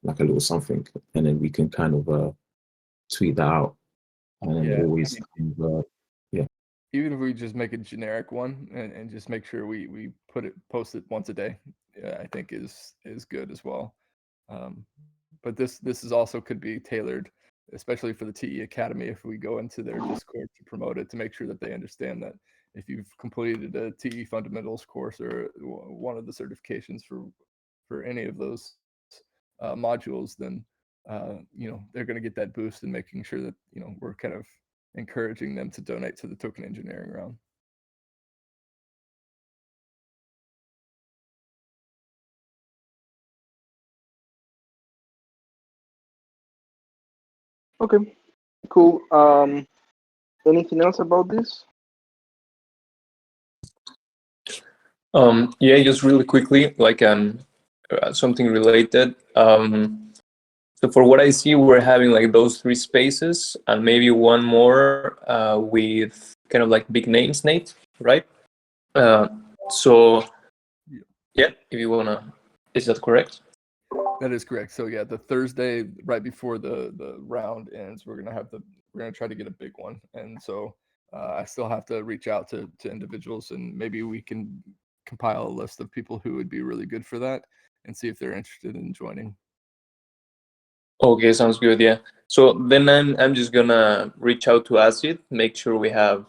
like a little something, and then we can kind of tweet that out, and then Yeah, always yeah. even if we just make a generic one and just make sure we post it once a day, I think is good as well. But this is also could be tailored, especially for the TE Academy, if we go into their Discord to promote it, to make sure that they understand that if you've completed a TE fundamentals course or one of the certifications for any of those modules, then they're going to get that boost, and making sure that we're kind of encouraging them to donate to the token engineering round. Okay, cool. Anything else about this? Yeah, just really quickly, like something related. So for what I see, we're having like those 3 spaces and maybe one more with kind of like big names, Nate, right? So yeah, if you wanna, is that correct? That is correct. So yeah, the Thursday right before the round ends, we're gonna try to get a big one, and so I still have to reach out to individuals, and maybe we can compile a list of people who would be really good for that, and see if they're interested in joining. Okay, sounds good. Yeah. So then I'm just gonna reach out to Acid, make sure we have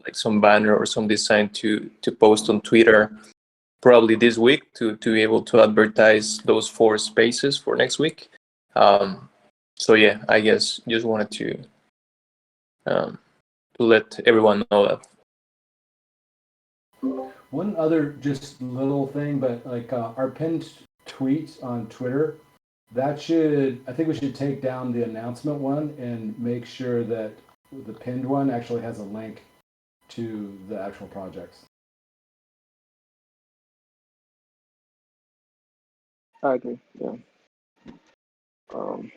like some banner or some design to post on Twitter probably this week to be able to advertise those 4 spaces for next week. So yeah, I guess just wanted to let everyone know that. One other just little thing, but like our pinned tweet on Twitter, I think we should take down the announcement one and make sure that the pinned one actually has a link to the actual projects. I agree. Yeah. Um,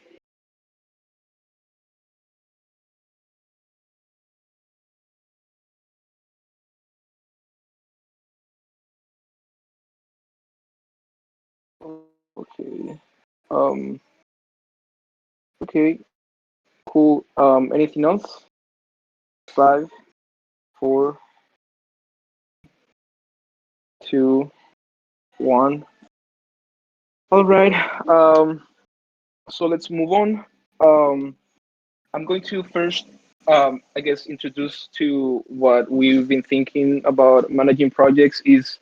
okay. Um, okay. Cool. Anything else? 5, 4, 2, 1. All right. So let's move on. I'm going to first, I guess, introduce to what we've been thinking about managing projects is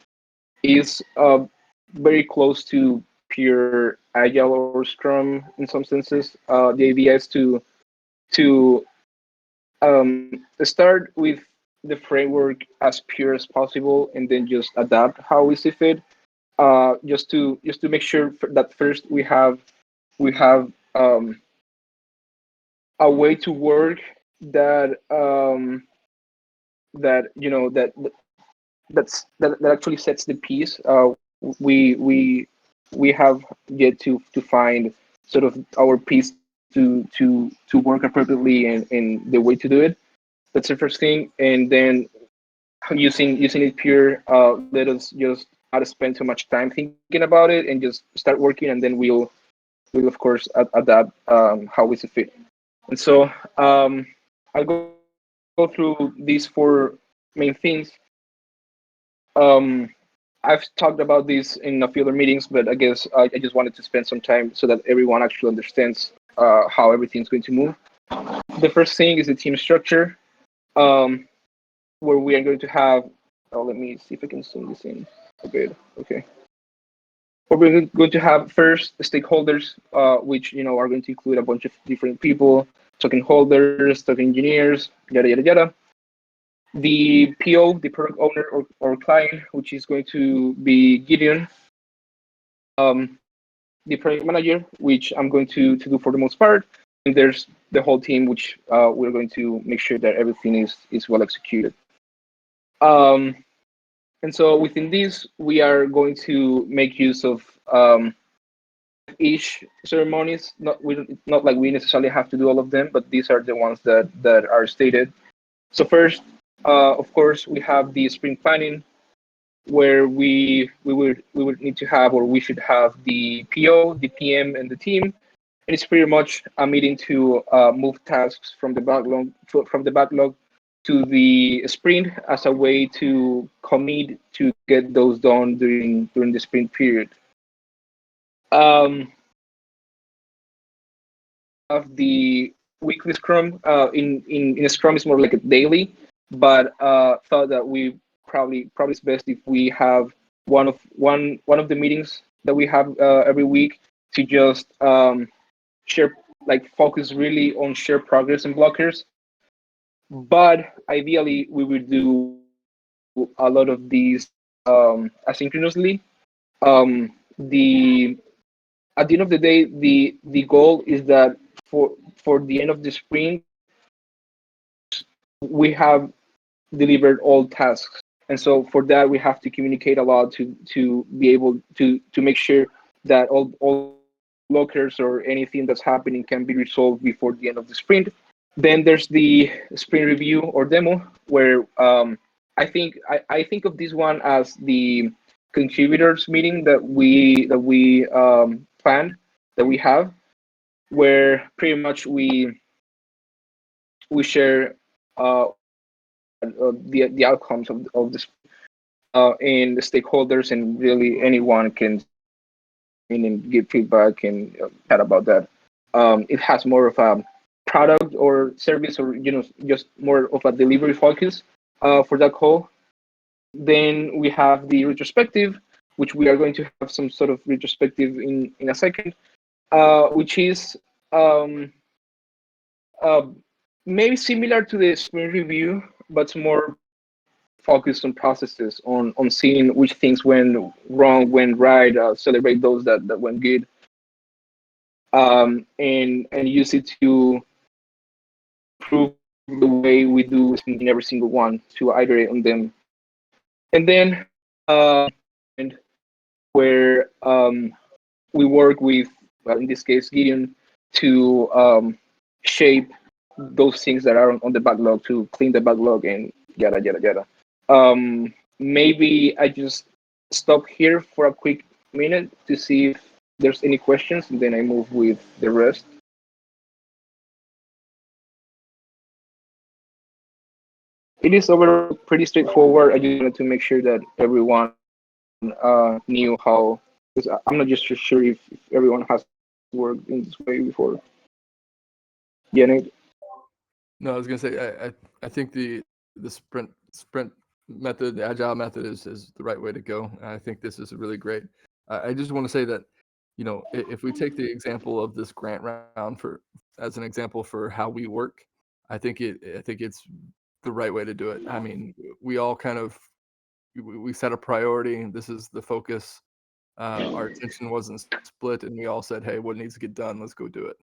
very close to pure agile or scrum in some senses. The idea is to start with the framework as pure as possible, and then just adapt how we see fit. Just to make sure that first we have a way to work that that actually sets the piece. We we we have yet to find sort of our piece to work appropriately and the way to do it. That's the first thing, and then using it pure. Let us just not spend too much time thinking about it and just start working, and then we'll of course adapt how we see fit. And so I'll go through these 4 main things. Um, I've talked about this in a few other meetings, but I guess I just wanted to spend some time so that everyone actually understands how everything's going to move. The first thing is the team structure, where we are going to have. Oh, let me see if I can zoom this in a bit. Okay. Where we're going to have first stakeholders, which are going to include a bunch of different people, token holders, token engineers, yada yada yada. The PO, the product owner or client, which is going to be Gideon. the project manager, which I'm going to do for the most part. And there's the whole team, which we're going to make sure that everything is well executed. Um, and so within this, we are going to make use of each ceremonies. Not like we necessarily have to do all of them, but these are the ones that are stated. So first, of course, we have the sprint planning, where we would need to have, or we should have, the PO, the PM, and the team. And it's pretty much a meeting to move tasks from the backlog to the sprint as a way to commit to get those done during the sprint period. Um, of the weekly Scrum. In Scrum, it's more like a daily, but thought that we probably it's best if we have one of the meetings that we have every week to just share, like, focus really on share progress and blockers. But ideally, we would do a lot of these asynchronously. The At the end of the day, the goal is that for the end of the sprint, we have delivered all tasks. And so for that, we have to communicate a lot to be able to make sure that all blockers or anything that's happening can be resolved before the end of the sprint. Then there's the sprint review or demo, where I think of this one as the contributors meeting that we planned, that we have, where pretty much we share the outcomes of this, and the stakeholders, and really anyone can in and give feedback and chat about that. It has more of a product or service, or just more of a delivery focus for that call. Then we have the retrospective, which we are going to have some sort of retrospective in a second, which is um, uh, maybe similar to the sprint review, but more focused on processes, on seeing which things went wrong, went right, celebrate those that went good, and use it to improve the way we do in every single one, to iterate on them. And then and where we work with, well, in this case, Gideon, to shape those things that are on the backlog, to clean the backlog, and yada yada yada. Maybe I just stop here for a quick minute to see if there's any questions, and then I move with the rest. It is overall pretty straightforward. I just wanted to make sure that everyone knew how, because I'm not just sure if everyone has worked in this way before. Yeah, Nate? No, I was gonna say I think the sprint method, the agile method is the right way to go. I think this is really great. I just want to say that, if we take the example of this grant round for as an example for how we work, I think it's the right way to do it. I mean, we all kind of we set a priority. This is the focus. Our attention wasn't split, and we all said, "Hey, what needs to get done? Let's go do it."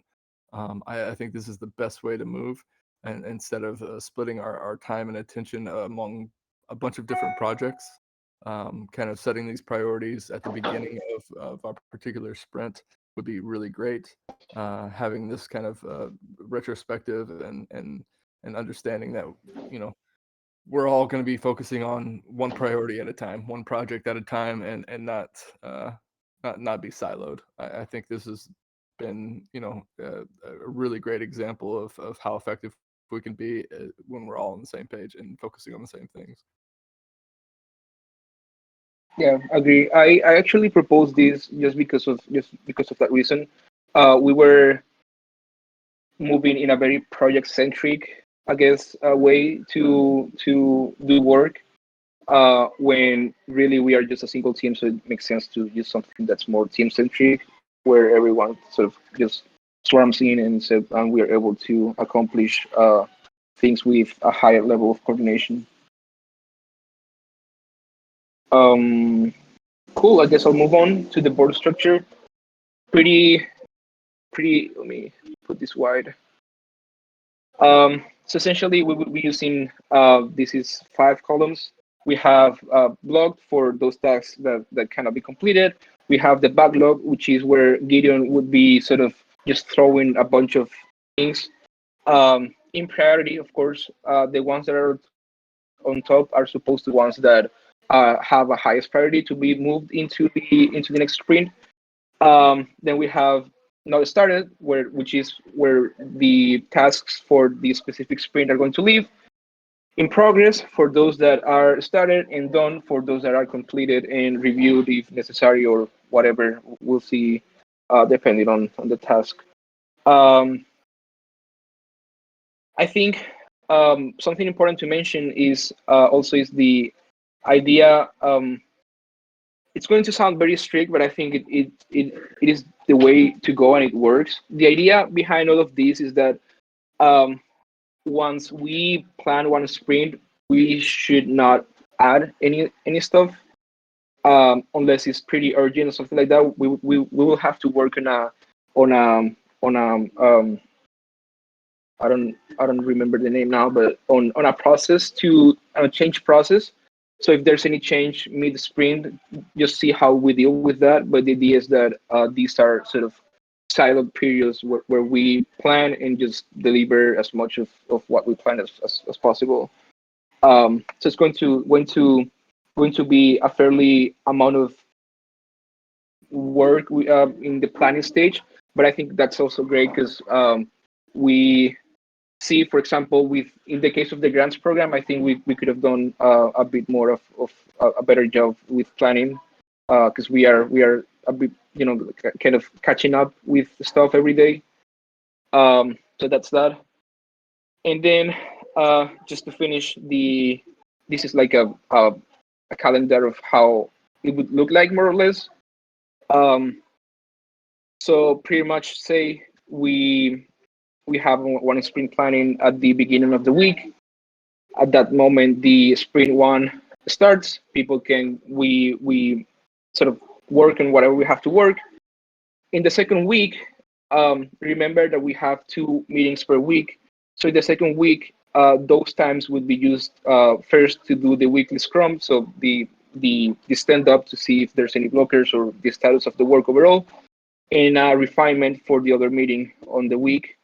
I think this is the best way to move, and instead of splitting our time and attention among a bunch of different projects, kind of setting these priorities at the beginning of our particular sprint would be really great. Having this kind of retrospective and understanding that we're all going to be focusing on one priority at a time, one project at a time, and not be siloed. I think this has been a really great example of how effective we can be when we're all on the same page and focusing on the same things. Yeah, agree. I actually proposed this just because of that reason. We were moving in a very project centric, I guess, way to do work. When really we are just a single team, so it makes sense to use something that's more team centric, where everyone sort of just swarms in, and we are able to accomplish things with a higher level of coordination. Um, cool. I guess I'll move on to the board structure. pretty. Let me put this wide. So essentially, we will be using this is 5 columns. We have blocked for those tasks that cannot be completed. We have the backlog, which is where Gideon would be sort of just throwing a bunch of things in priority. Of course, the ones that are on top are supposed to be ones that have a highest priority to be moved into the next sprint. Then we have not started, which is where the tasks for the specific sprint are going to live. In progress for those that are started, and done for those that are completed and reviewed if necessary or whatever. We'll see, depending on the task. I think something important to mention is also is the idea. It's going to sound very strict, but I think it is the way to go and it works. The idea behind all of this is that um, once we plan one sprint, we should not add any stuff unless it's pretty urgent or something like that. We will have to work on a I don't remember the name now, but on a process to a change process. So if there's any change mid sprint, just see how we deal with that. But the idea is that these are sort of silent periods where we plan and just deliver as much of what we plan as possible. So it's going to be a fairly amount of work in the planning stage, but I think that's also great because we see, for example, with in the case of the grants program, I think we could have done a bit more of a better job with planning because we are a bit kind of catching up with stuff every day. So that's that. And then just to finish this is like a calendar of how it would look like more or less. Um, so pretty much say we have one sprint planning at the beginning of the week. At that moment, the sprint one starts. People can we sort of work on whatever we have to work. In the second week, remember that we have 2 meetings per week. So in the second week, those times would be used first to do the weekly scrum. So the stand up to see if there's any blockers or the status of the work overall, and a refinement for the other meeting on the week,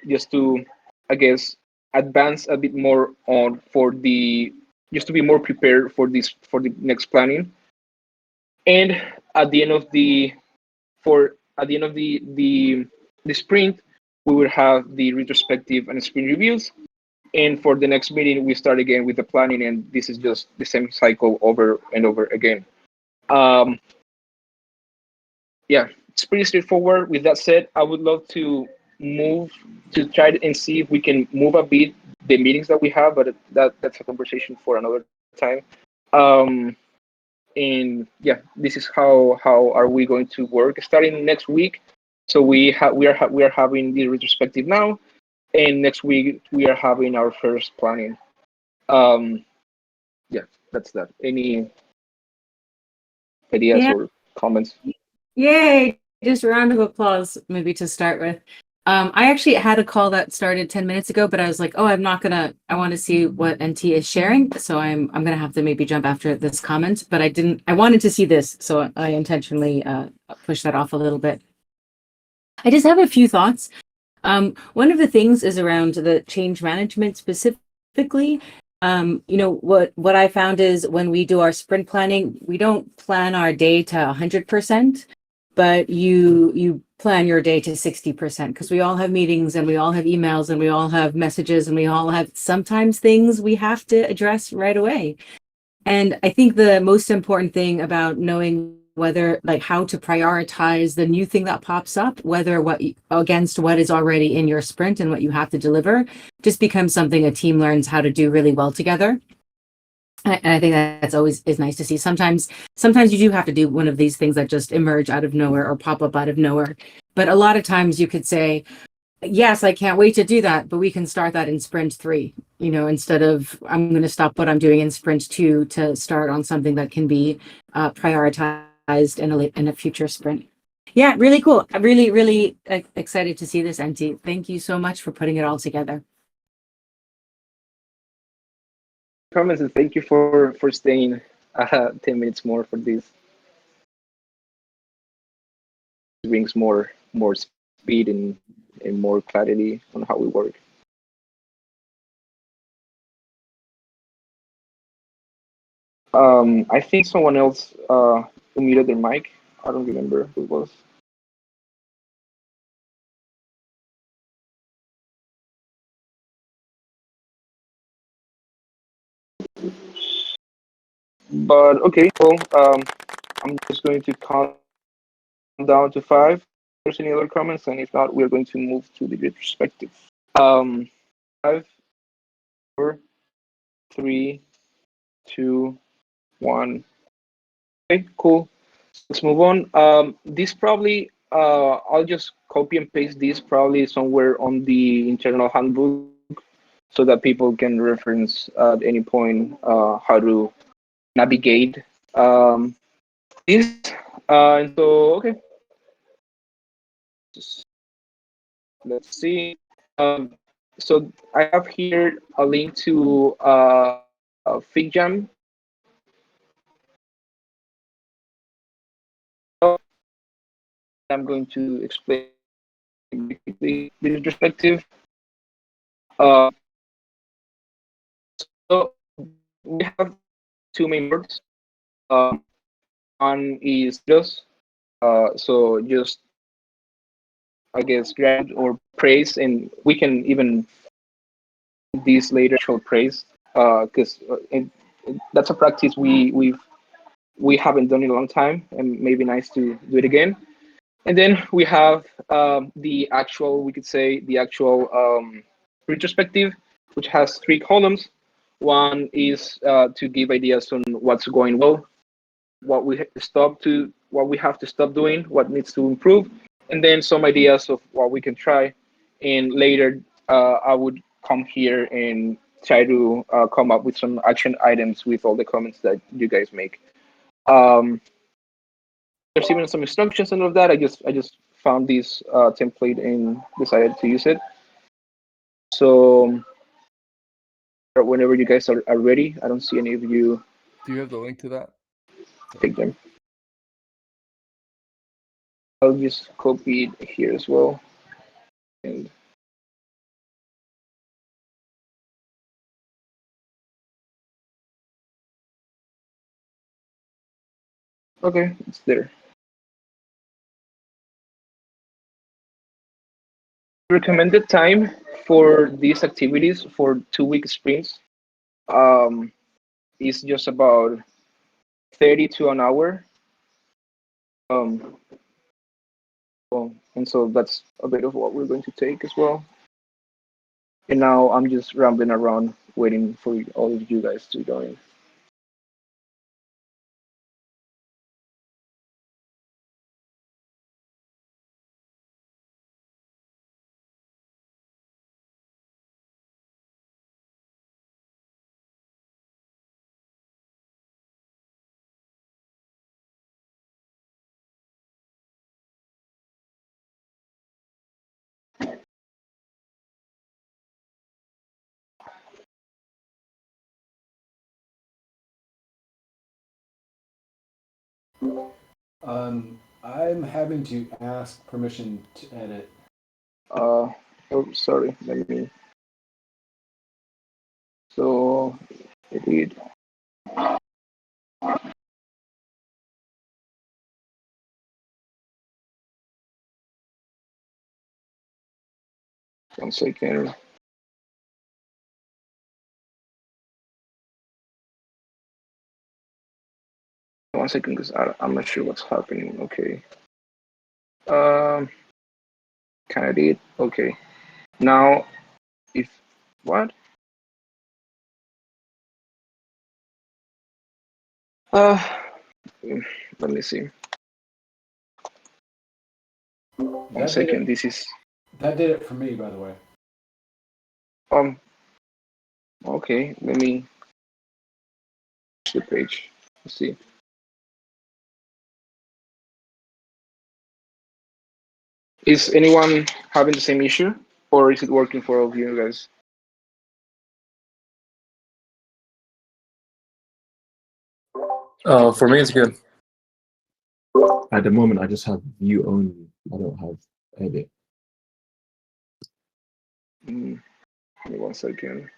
just to, I guess, advance a bit more on for the just to be more prepared for the next planning. And at the end of the the sprint, we will have the retrospective and sprint reviews. And for the next meeting, we start again with the planning, and this is just the same cycle over and over again. Um, yeah, it's pretty straightforward. With that said, I would love to move to try and see if we can move a bit the meetings that we have, but that's a conversation for another time. Um, and yeah, this is how are we going to work starting next week. So we are having the retrospective now, and next week we are having our first planning. Um, yeah, that's that. Any ideas Yeah. or comments? Yay! Just a round of applause, maybe to start with. I actually had a call that started 10 minutes ago, but I was like, oh, I want to see what NT is sharing. So I'm gonna have to maybe jump after this comment, but I wanted to see this. So I intentionally pushed that off a little bit. I just have a few thoughts. One of the things is around the change management specifically. What I found is when we do our sprint planning, we don't plan our day to 100%, but you plan your day to 60% because we all have meetings and we all have emails and we all have messages and we all have sometimes things we have to address right away. And I think the most important thing about knowing whether like how to prioritize the new thing that pops up, whether what against what is already in your sprint and what you have to deliver, just becomes something a team learns how to do really well together. And I think that's always is nice to see. Sometimes you do have to do one of these things that just emerge out of nowhere or pop up out of nowhere. But a lot of times you could say, yes, I can't wait to do that, but we can start that in sprint 3, instead of I'm going to stop what I'm doing in sprint 2 to start on something that can be prioritized in a future sprint. Yeah, really cool. I'm really, really excited to see this, NT. Thank you so much for putting it all together. Comments, and thank you for staying 10 minutes more for this. It brings more speed and more clarity on how we work. I think someone else muted their mic. I don't remember who it was. But okay, well, I'm just going to count down to 5. If there's any other comments, and if not, we're going to move to the retrospective. 5, 4, 3, 2, 1. Okay, cool. Let's move on. This probably, I'll just copy and paste this probably somewhere on the internal handbook so that people can reference at any point how to navigate this. And so, okay, just let's see. So I have here a link to FigJam. I'm going to explain quickly the retrospective. So we have two main boards. One is just so just I guess grant or praise, and we can even these later actual praise because that's a practice we haven't done in a long time, and maybe nice to do it again. And then we have the actual, we could say the actual retrospective, which has 3 columns. One is to give ideas on what's going well, what we have to stop doing, what needs to improve, and then some ideas of what we can try. And later, I would come here and try to come up with some action items with all the comments that you guys make. Um, there's even some instructions and all of that. I just found this template and decided to use it. So whenever you guys are ready, I don't see any of you Do you have the link to that? take them. I'll just copy it here as well. And okay, it's there. Recommended time for these activities for 2 week sprints um, is just about 30 to an hour. Um, and so that's a bit of what we're going to take as well. And now I'm just rambling around waiting for all of you guys to join. I'm having to ask permission to edit. Oh, sorry. Let me. So, edit. 1 second. One second, because I'm not sure what's happening. Okay. Um, can I edit? Okay. Now, if what? Uh, let me see. One That did second. it. This is That did it for me, by the way. um. Okay. Let me the page. Let's see. Is anyone having the same issue, or is it working for all of you guys? For me, it's good. At the moment, I just have view only. I don't have edit. Give me 1 second.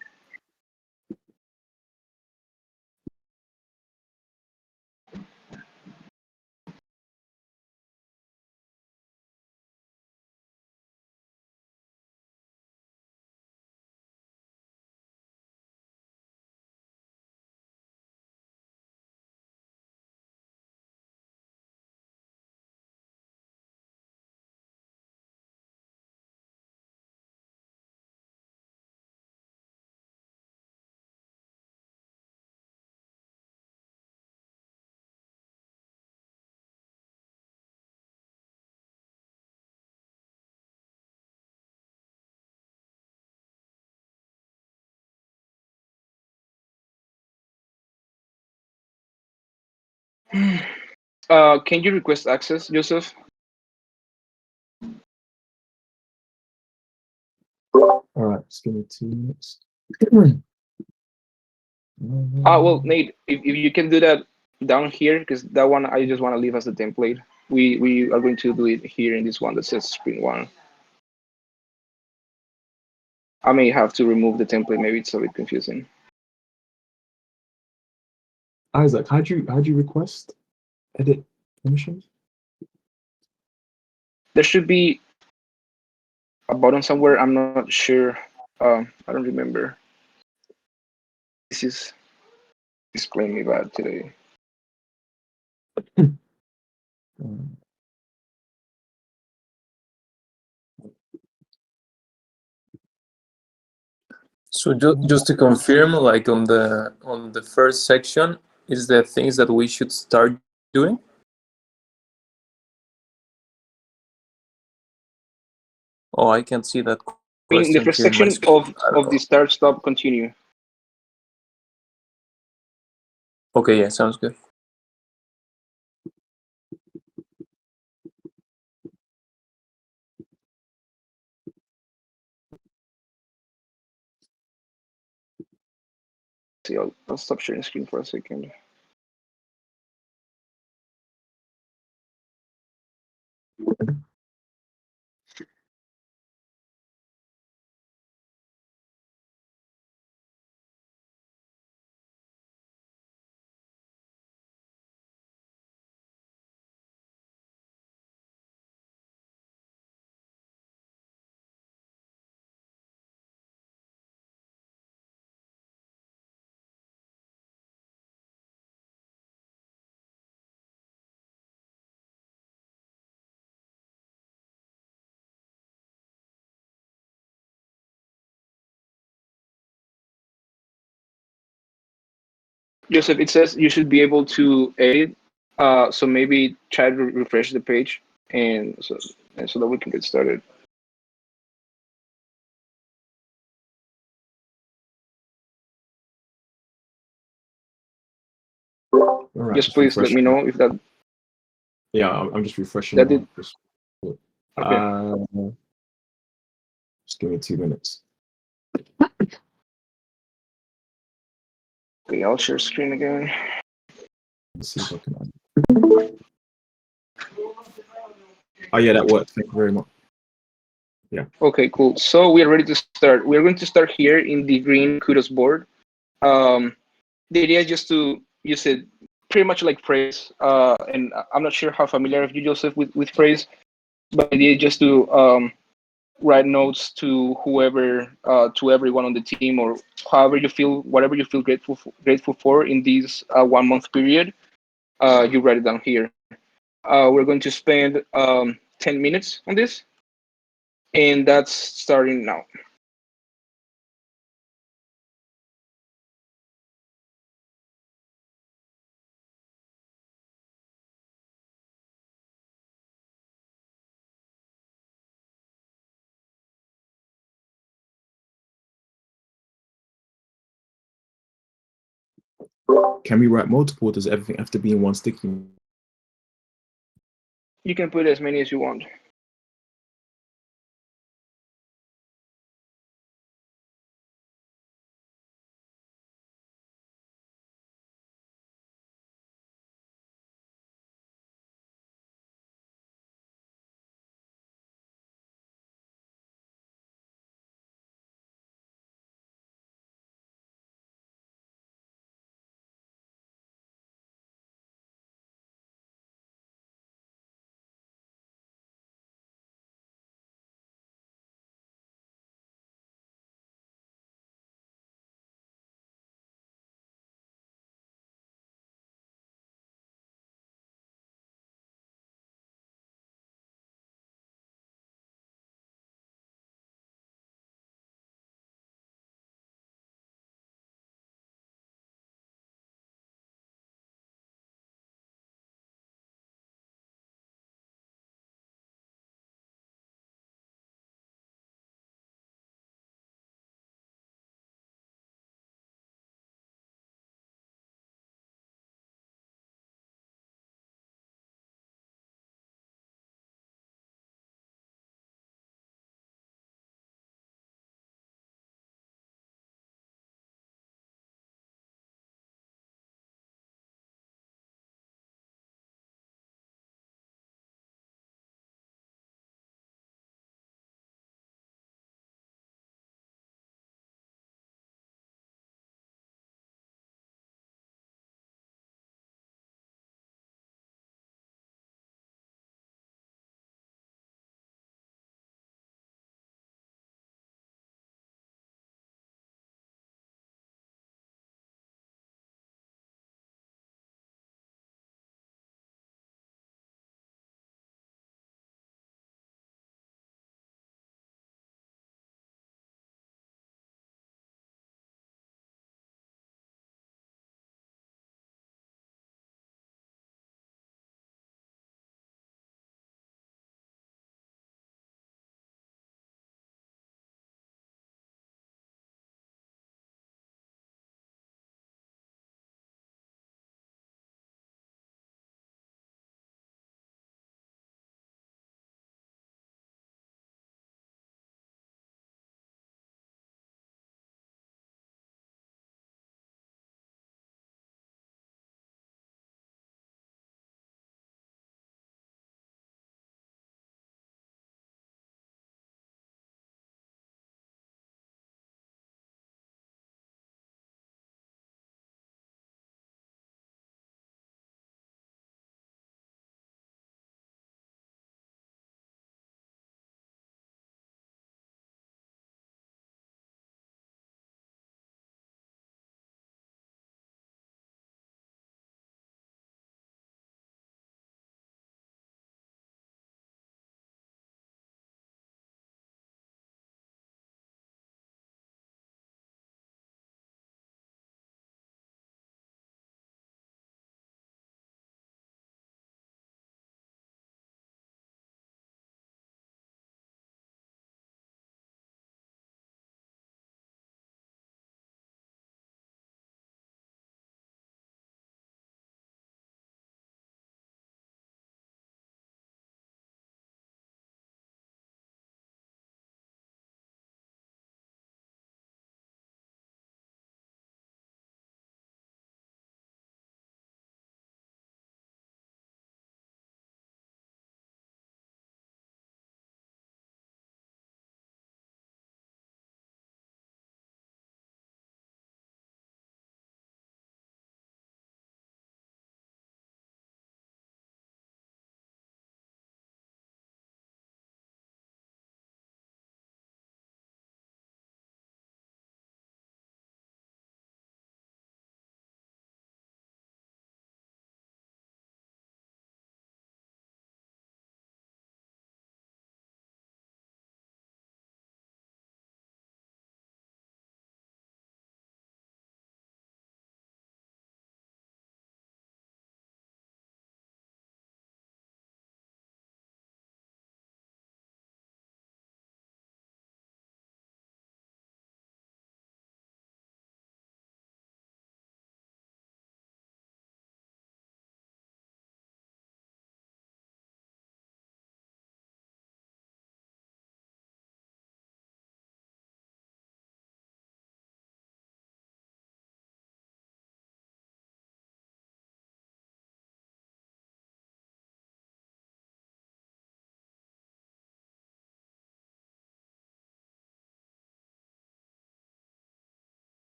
Can you request access, Joseph? All right, just give me 2 minutes. Well, Nate, if you can do that down here, because that one I just want to leave as a template. We are going to do it here in this one that says Sprint 1. I may have to remove the template. Maybe it's a bit confusing. Isaac, how'd you request edit permissions? There should be a button somewhere. I'm not sure. I don't remember. This is playing me bad today. Um, So just to confirm, like on the first section, is the things that we should start doing? Oh, I can see that In the question first here in my section screen. I don't of the know. start, stop, continue. Okay, yeah, sounds good. See, I'll stop sharing screen for a second. Joseph, it says you should be able to edit. So maybe try to refresh the page, and so that we can get started. all right, Just just please let me refreshing. know if that Yeah, I'm just refreshing that now. did. Just, Okay. just give me 2 minutes. Okay, I'll share screen again. Let's see if I can. Oh yeah, that worked. Thank you very much. Yeah. Okay, cool. So we are ready to start. We are going to start here in the green kudos board. The idea is just to use it pretty much like phrase. And I'm not sure how familiar are you, Joseph, with phrase, but the idea is just to write notes to whoever, to everyone on the team, or however you feel, whatever you feel grateful for in this 1 month period. You write it down here. We're going to spend 10 minutes on this, and that's starting now. Can we write multiple? Does everything have to be in one sticky? You can put as many as you want.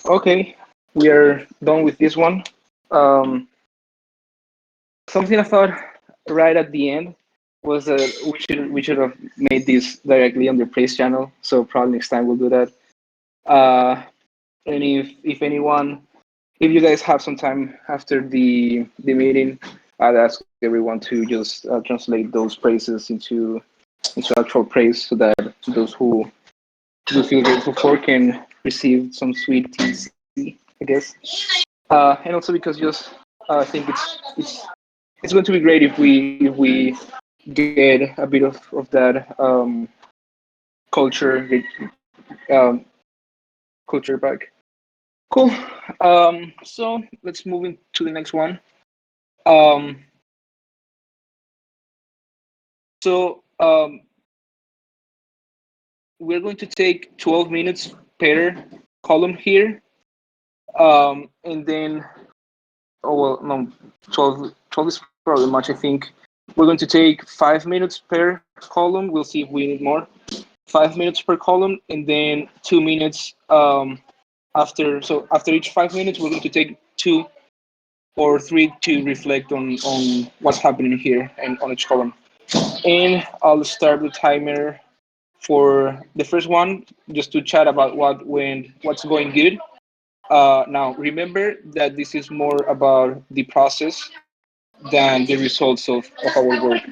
Okay, we are done with this one. Um, Something I thought right at the end was that we should have made this directly on the praise channel. So probably next time we'll do that. Uh, and if anyone, if you guys have some time after the meeting, I'd ask everyone to just translate those praises into actual praise, so that those who do feel grateful for can receive some sweet TC, I guess. And also because just I think it's going to be great if we get a bit of that culture um, culture back. Cool. So let's move into the next one. Um, so we're going to take 12 minutes per column here, and then oh well, no, 12 is probably much. I think we're going to take 5 minutes per column. We'll see if we need more. 5 minutes per column, and then 2 minutes after. So after each 5 minutes, we're going to take 2 or 3 to reflect on what's happening here and on each column. And I'll start the timer for the first one, just to chat about what's going good. Now, remember that this is more about the process than the results of our work.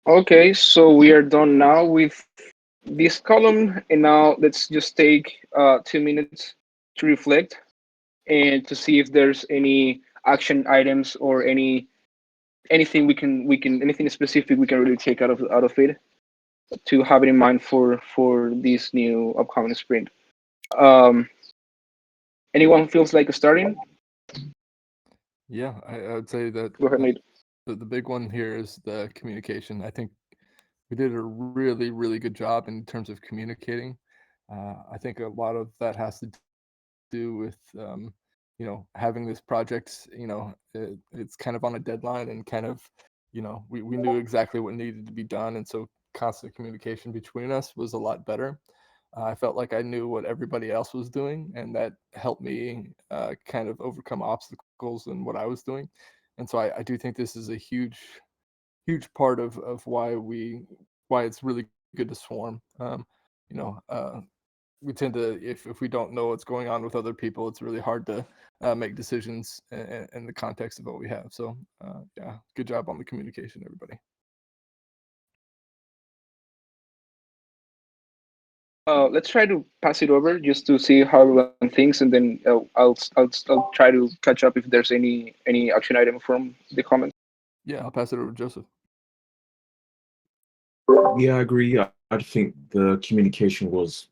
Okay, so we are done now with this column, and now let's just take 2 minutes to reflect and to see if there's any action items or anything we can anything specific we can really take out of it to have it in mind for this new upcoming sprint. Um, anyone feels like starting? Yeah, I would say that Go ahead, Nate. the big one here is the communication. I think we did a really, really good job in terms of communicating. I think a lot of that has to do with having this project. It's kind of on a deadline, and kind of we knew exactly what needed to be done, and so constant communication between us was a lot better. I felt like I knew what everybody else was doing, and that helped me kind of overcome obstacles in what I was doing. And so I do think this is a huge part of why it's really good to swarm. You know, uh, we tend to, if we don't know what's going on with other people, it's really hard to make decisions in the context of what we have. So yeah, good job on the communication, everybody. Let's try to pass it over just to see how everyone thinks, and then I'll try to catch up if there's any action item from the comments. Yeah, I'll pass it over to Joseph. Yeah, I agree. I think the communication was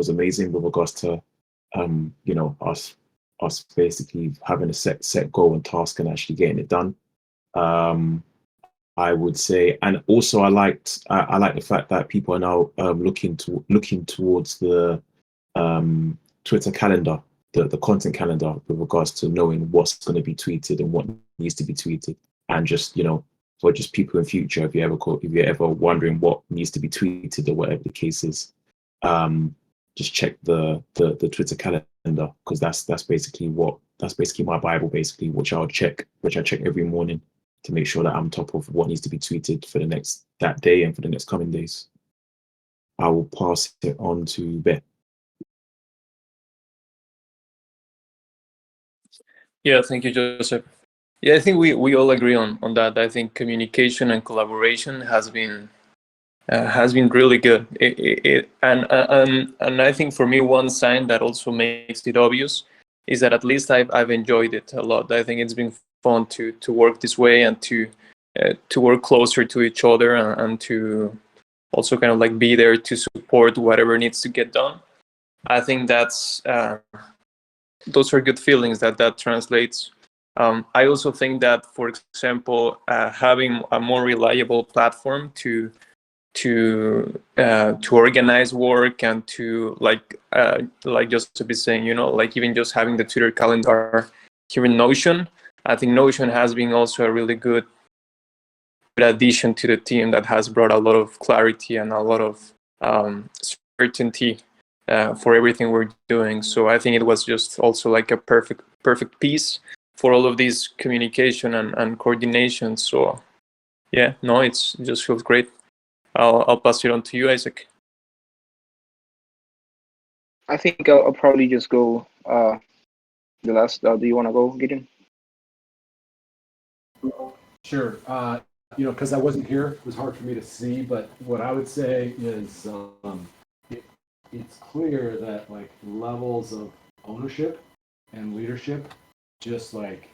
amazing with regards to us basically having a set goal and task and actually getting it done. Um, I would say, and also I like the fact that people are now looking towards the Twitter calendar, the content calendar with regards to knowing what's going to be tweeted and what needs to be tweeted, and just for just people in future, if you're ever wondering what needs to be tweeted or whatever the case is, just check the Twitter calendar, because that's basically my Bible, basically, which I check every morning to make sure that I'm top of what needs to be tweeted for that day and for the next coming days. I will pass it on to Beth. Yeah, thank you, Joseph. Yeah, I think we all agree on that. I think communication and collaboration has been really good. And I think for me, one sign that also makes it obvious is that at least I've enjoyed it a lot. I think it's been fun to work this way and to work closer to each other, and to also kind of like be there to support whatever needs to get done. I think those are good feelings that translates. I also think that, for example, having a more reliable platform to organize work, and to like just to be saying, like even just having the Twitter calendar here in Notion. I think Notion has been also a really good addition to the team that has brought a lot of clarity and a lot of certainty for everything we're doing. So I think it was just also like a perfect piece for all of this communication and coordination. So yeah, no, it just feels great. I'll pass it on to you, Isaac. I think I'll probably just go the last. Do you want to go, Gideon? Sure. Because I wasn't here, it was hard for me to see. But what I would say is, it's clear that like levels of ownership and leadership just like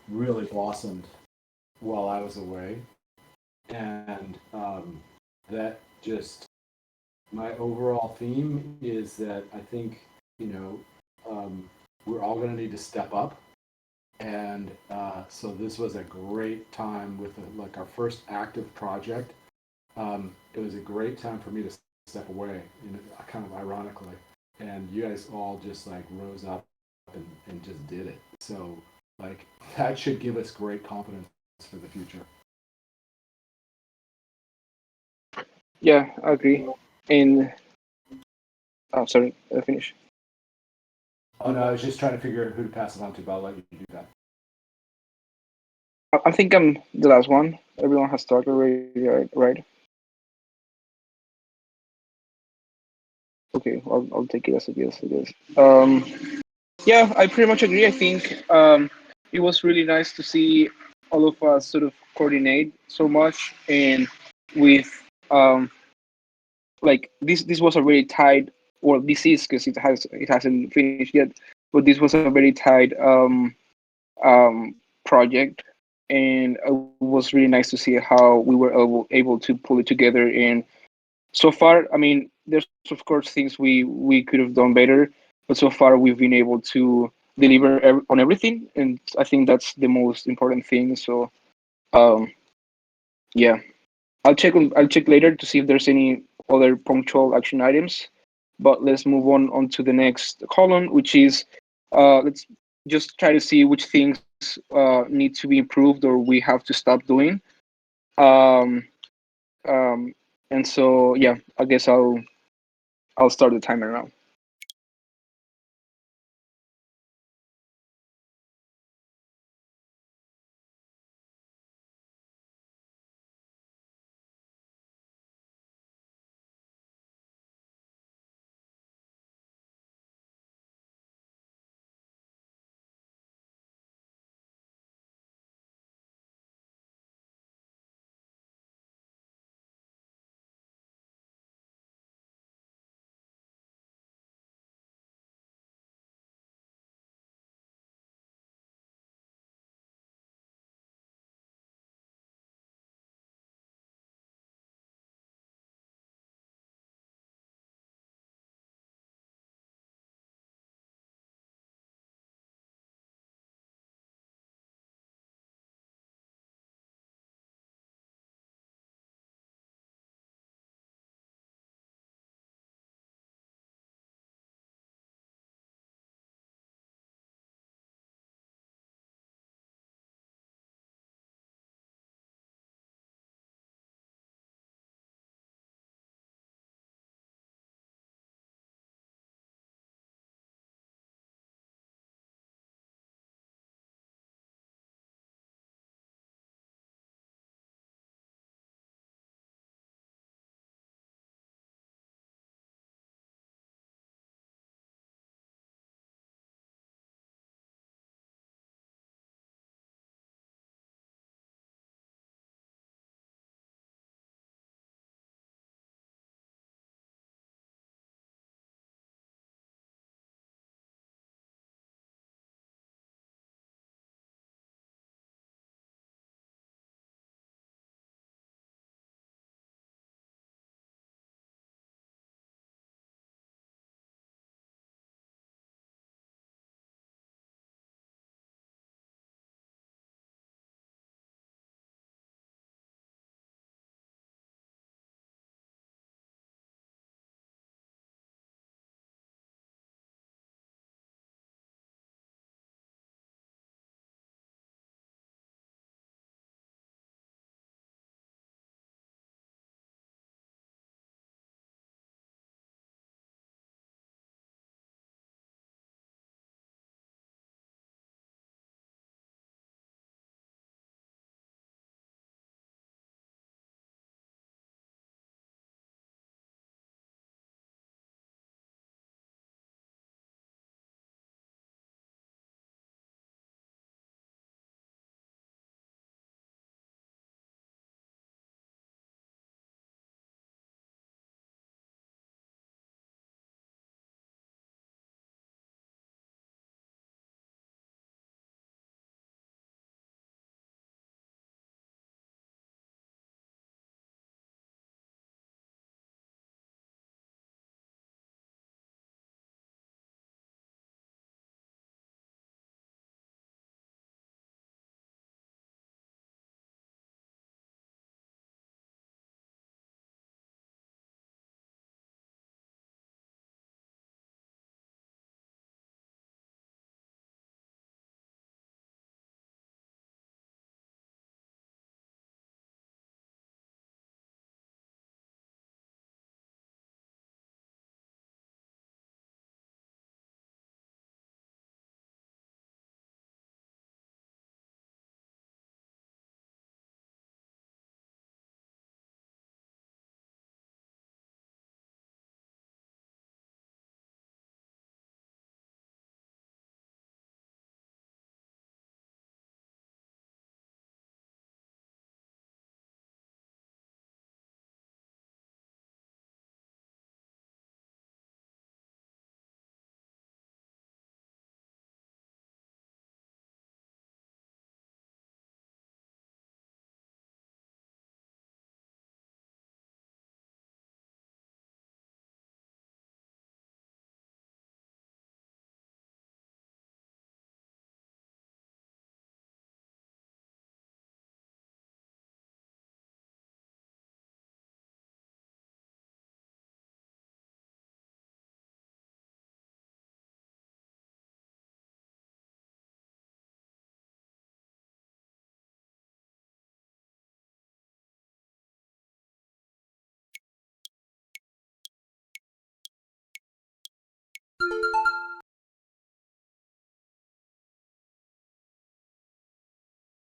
really blossomed while I was away, and that just my overall theme is that I think we're all going to need to step up. And so this was a great time with like our first active project. It was a great time for me to step away, kind of ironically. And you guys all just like rose up and just did it. So like that should give us great confidence for the future. Yeah, I agree. And sorry, I finish. Oh no, I was just trying to figure out who to pass it on to, but I'll let you do that. I think I'm the last one. Everyone has talked already, right? Okay, I'll take it as a yes, I guess. Yeah, I pretty much agree. I think it was really nice to see all of us sort of coordinate so much, and with um, like this was a very tight, or this is because it hasn't finished yet, but this was a very tight project, and it was really nice to see how we were able to pull it together. And so far, I mean, there's of course things we could have done better, but so far we've been able to deliver on everything, and I think that's the most important thing. So um, yeah, I'll check later to see if there's any other punctual action items. But let's move on to the next column, which is let's just try to see which things need to be improved or we have to stop doing. Um, um, and so yeah, I guess I'll start the timer now.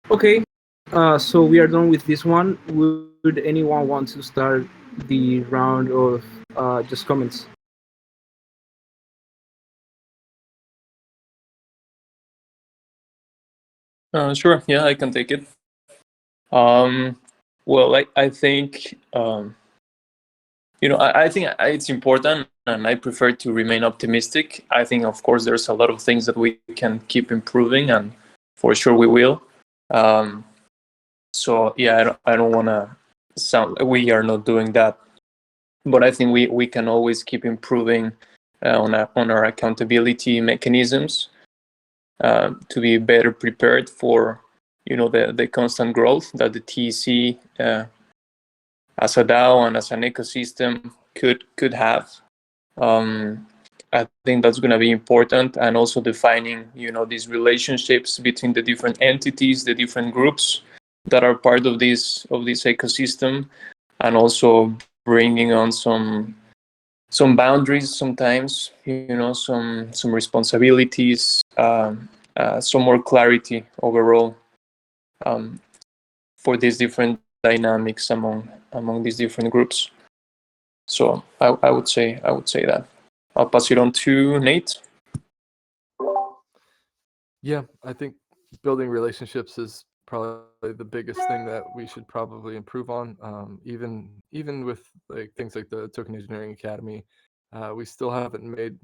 Okay, so we are done with this one. Would anyone want to start the round of just comments? Sure. Yeah, I can take it. Um, well, I think I think it's important, and I prefer to remain optimistic. I think, of course, there's a lot of things that we can keep improving, and for sure we will. Um, so yeah, I don't want to sound like we are not doing that, but I think we can always keep improving on our accountability mechanisms to be better prepared for the constant growth that the TEC as a DAO and as an ecosystem could have. I think that's going to be important, and also defining these relationships between the different entities, the different groups that are part of this ecosystem, and also bringing on some boundaries sometimes, some responsibilities, some more clarity overall, um, for these different dynamics among these different groups. So I would say that. I'll pass it on to Nate. Yeah, I think building relationships is probably the biggest thing that we should probably improve on. Even with like things like the Token Engineering Academy, we still haven't made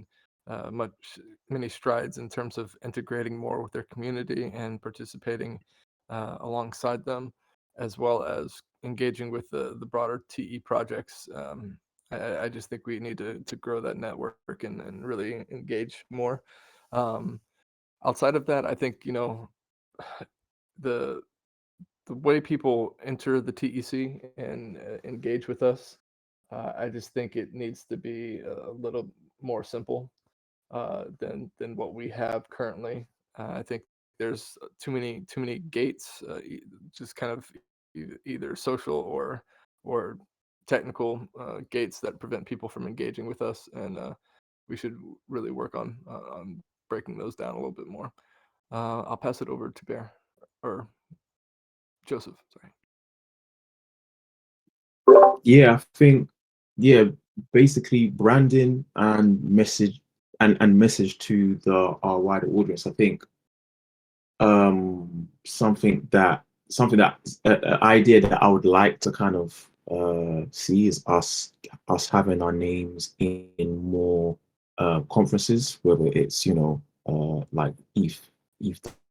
many strides in terms of integrating more with their community and participating alongside them, as well as engaging with the broader TE projects. I just think we need to grow that network and really engage more. Um, Outside of that, I think the the way people enter the TEC and engage with us, I just think it needs to be a little more simple than what we have currently. I think there's too many gates, just kind of either social or technical gates that prevent people from engaging with us, and we should really work on breaking those down a little bit more. I'll pass it over to Bear or Joseph. Sorry. Yeah, I think yeah, basically branding and message and message to the our wider audience. I think something that idea that I would like to kind of see is us having our names in more conferences, whether it's like ETH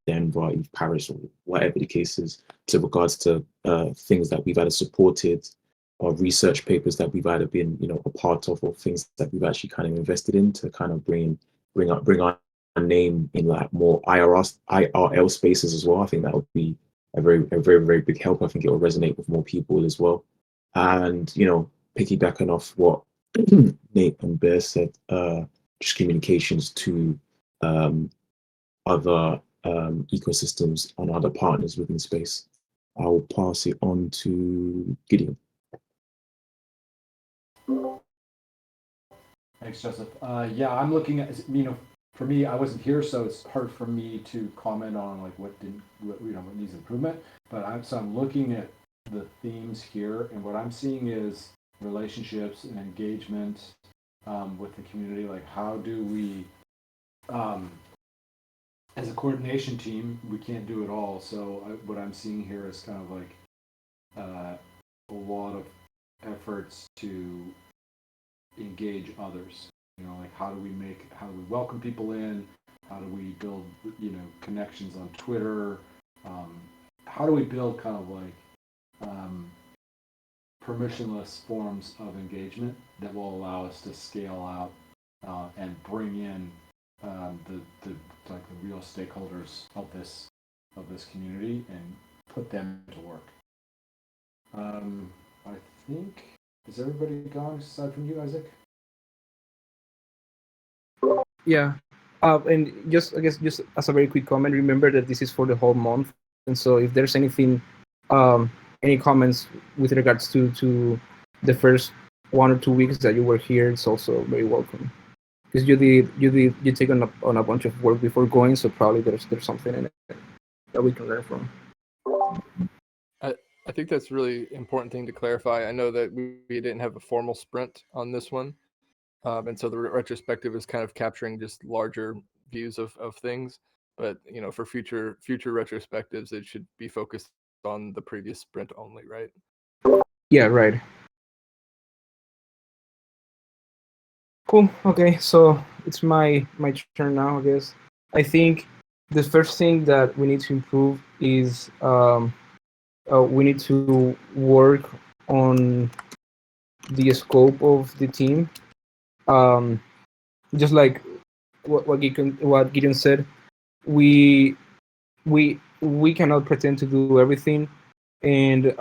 Denver, ETH Paris, or whatever the case is, to regards to things that we've either supported or research papers that we've either been a part of, or things that we've actually kind of invested in, to kind of bring our name in like more IRL spaces as well. I think that would be a very big help. I think it will resonate with more people as well. And piggybacking off what Nate and Bear said, just communications to other ecosystems and other partners within space. I'll pass it on to Gideon. Thanks, Joseph. Yeah, I'm looking at, for me, I wasn't here, so it's hard for me to comment on like what needs improvement. But I'm looking at the themes here, and what I'm seeing is relationships and engagement with the community. Like, how do we, as a coordination team, we can't do it all. So what I'm seeing here is kind of like a lot of efforts to engage others. Like how do we welcome people in? How do we build connections on Twitter? How do we build kind of like permissionless forms of engagement that will allow us to scale out and bring in the real stakeholders of this community and put them to work. I think, is everybody gone aside from you, Isaac? Yeah. And just, I guess, just as a very quick comment, remember that this is for the whole month, and so if there's anything, any comments with regards to the first 1 or 2 weeks that you were here, it's also very welcome, because you take on a bunch of work before going, so probably there's something in it that we can learn from. I think that's really important thing to clarify. I know that we didn't have a formal sprint on this one, and so the retrospective is kind of capturing just larger views of things. But for future retrospectives, it should be focused on the previous sprint only, right? Yeah, right. Cool. Okay, so it's my turn now, I guess. I think the first thing that we need to improve is we need to work on the scope of the team. Um, just like what Gideon said, we we cannot pretend to do everything, and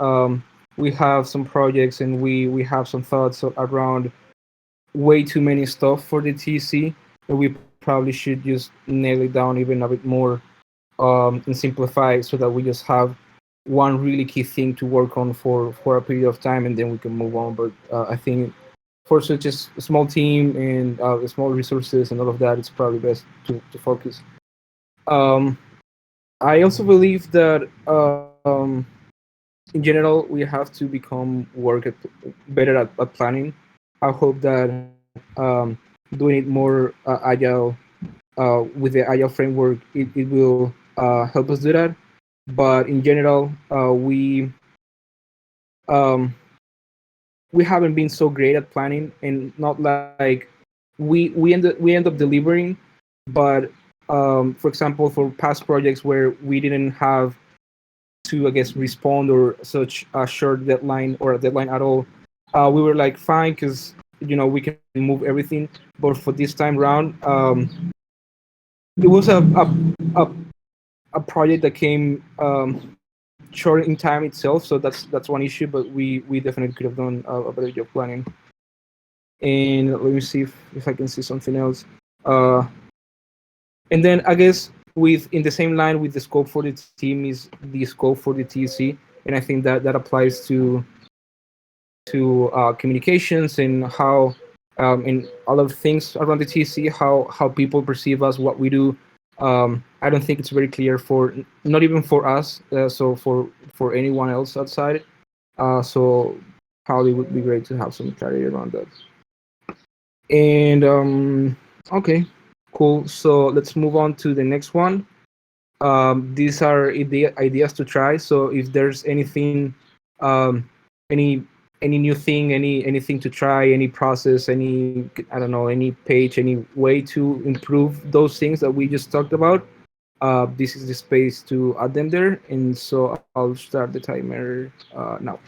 we have some projects and we have some thoughts around way too many stuff for the TC, and we probably should just nail it down even a bit more, and simplify so that we just have one really key thing to work on for a period of time, and then we can move on. But I think for such a small team and small resources and all of that, it's probably best to focus. Um, I also believe that in general we have to become better at planning. I hope that doing it more agile with the agile framework, it will help us do that. But in general, um, we haven't been so great at planning, and not like we end up delivering, but for example, for past projects where we didn't have to, I guess, respond or such a short deadline or a deadline at all, we were like fine because we can move everything. But for this time around, it was a, a project that came short in time itself, so that's one issue. But we definitely could have done a better job planning. And let me see if I can see something else. Uh, and then I guess with in the same line with the scope for the team is the scope for the TC, and I think that applies to communications and how and all of things around the TC, how people perceive us, what we do. I don't think it's very clear for not even for us, so for anyone else outside. So probably would be great to have some clarity around that. And okay, cool. So let's move on to the next one. These are ideas to try. So if there's anything, um, any any new thing, anything to try, any process, any I don't know, any page, any way to improve those things that we just talked about, this is the space to add them there. And so I'll start the timer now.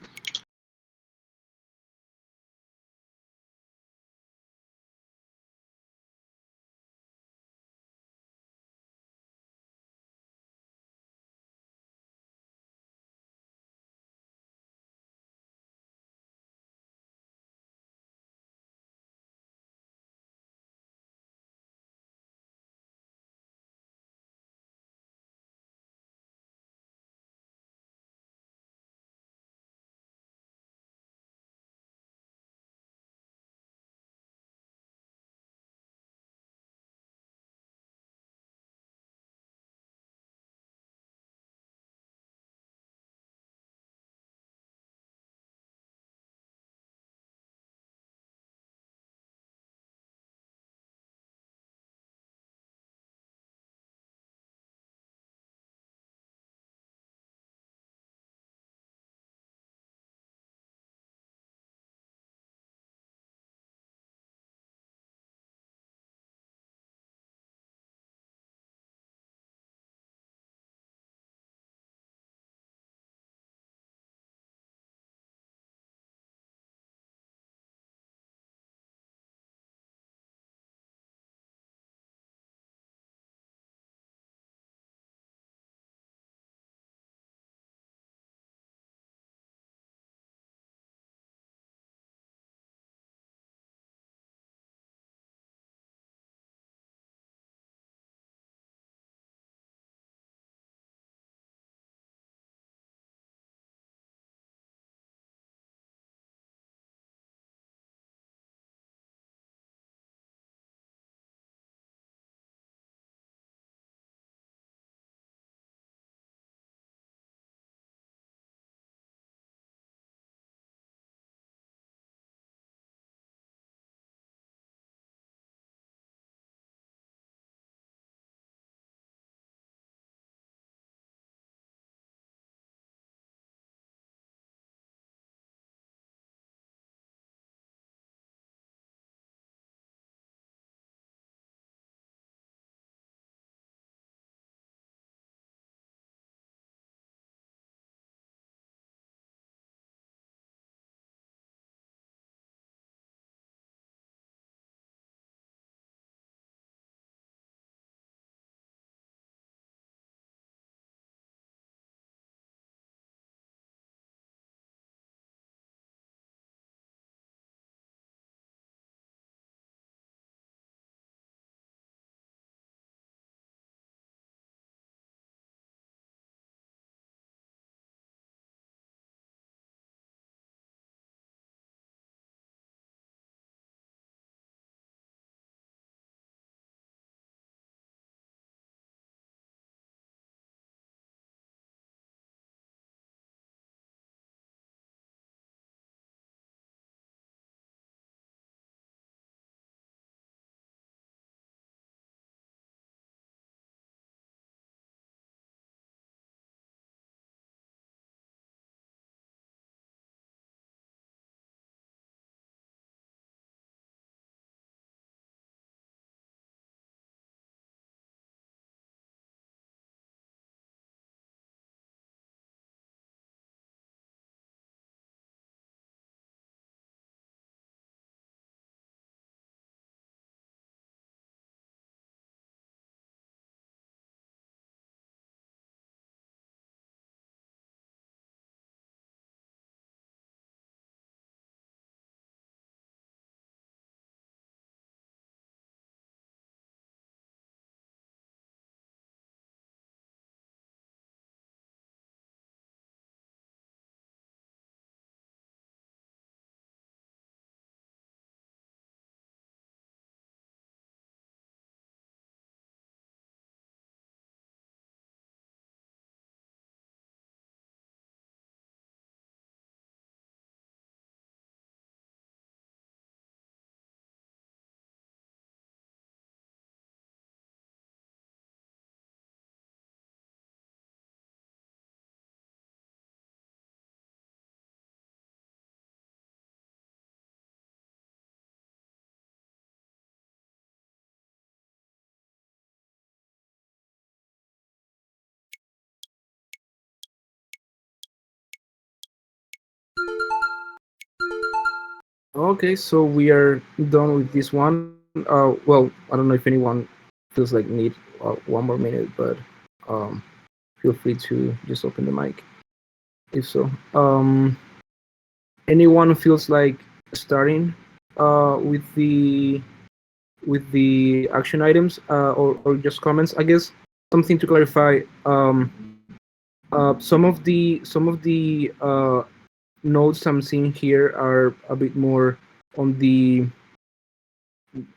Okay, so we are done with this one. Well, I don't know if anyone feels like need one more minute, but um, feel free to just open the mic if so. Anyone feels like starting with the action items or just comments? I guess something to clarify. Some of the notes I'm seeing here are a bit more on the,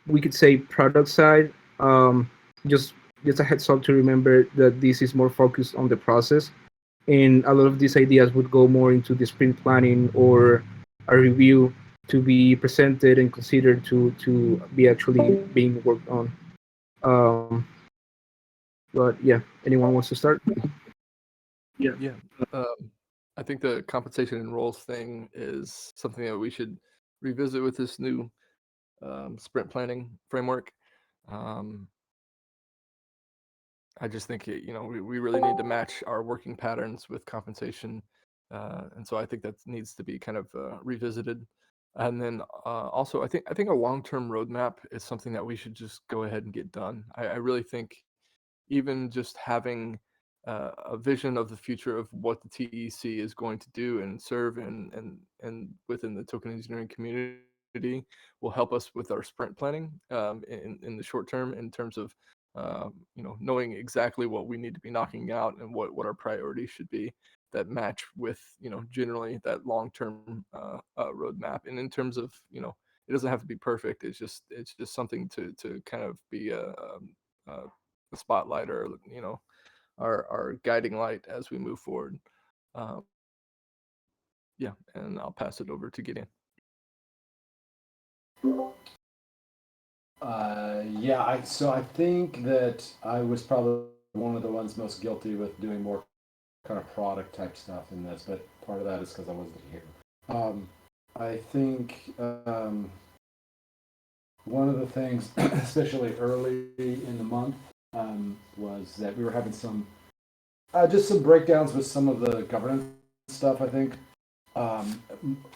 we could say, product side. Just just a heads up to remember that this is more focused on the process, and a lot of these ideas would go more into the sprint planning or a review to be presented and considered to be actually being worked on. Um, but yeah, anyone wants to start? Yeah. I think the compensation and roles thing is something that we should revisit with this new sprint planning framework. Um, I just think we really need to match our working patterns with compensation, and so I think that needs to be kind of revisited. And then also, I think a long-term roadmap is something that we should just go ahead and get done. I really think even just having a vision of the future of what the TEC is going to do and serve and within the token engineering community will help us with our sprint planning in the short term in terms of knowing exactly what we need to be knocking out and what our priorities should be that match with generally that long term roadmap. And in terms of it doesn't have to be perfect. It's just something to kind of be a the spotlight or our guiding light as we move forward. Um, yeah, and I'll pass it over to Gideon. Yeah, I think that I was probably one of the ones most guilty with doing more kind of product type stuff in this, but part of that is because I wasn't here. I think one of the things, especially early in the month, was that we were having some just some breakdowns with some of the governance stuff. I think, I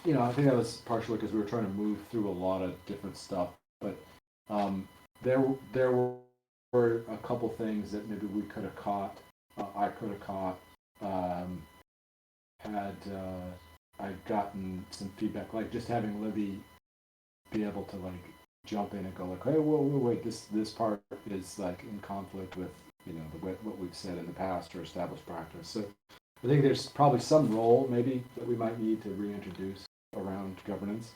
think that was partially because we were trying to move through a lot of different stuff, but there were a couple things that maybe we could have caught. I could have caught. Had I'd gotten some feedback, like just having Libby be able to like jump in and go like, hey, wait, this part is like in conflict with what we've said in the past or established practice. So I think there's probably some role maybe that we might need to reintroduce around governance.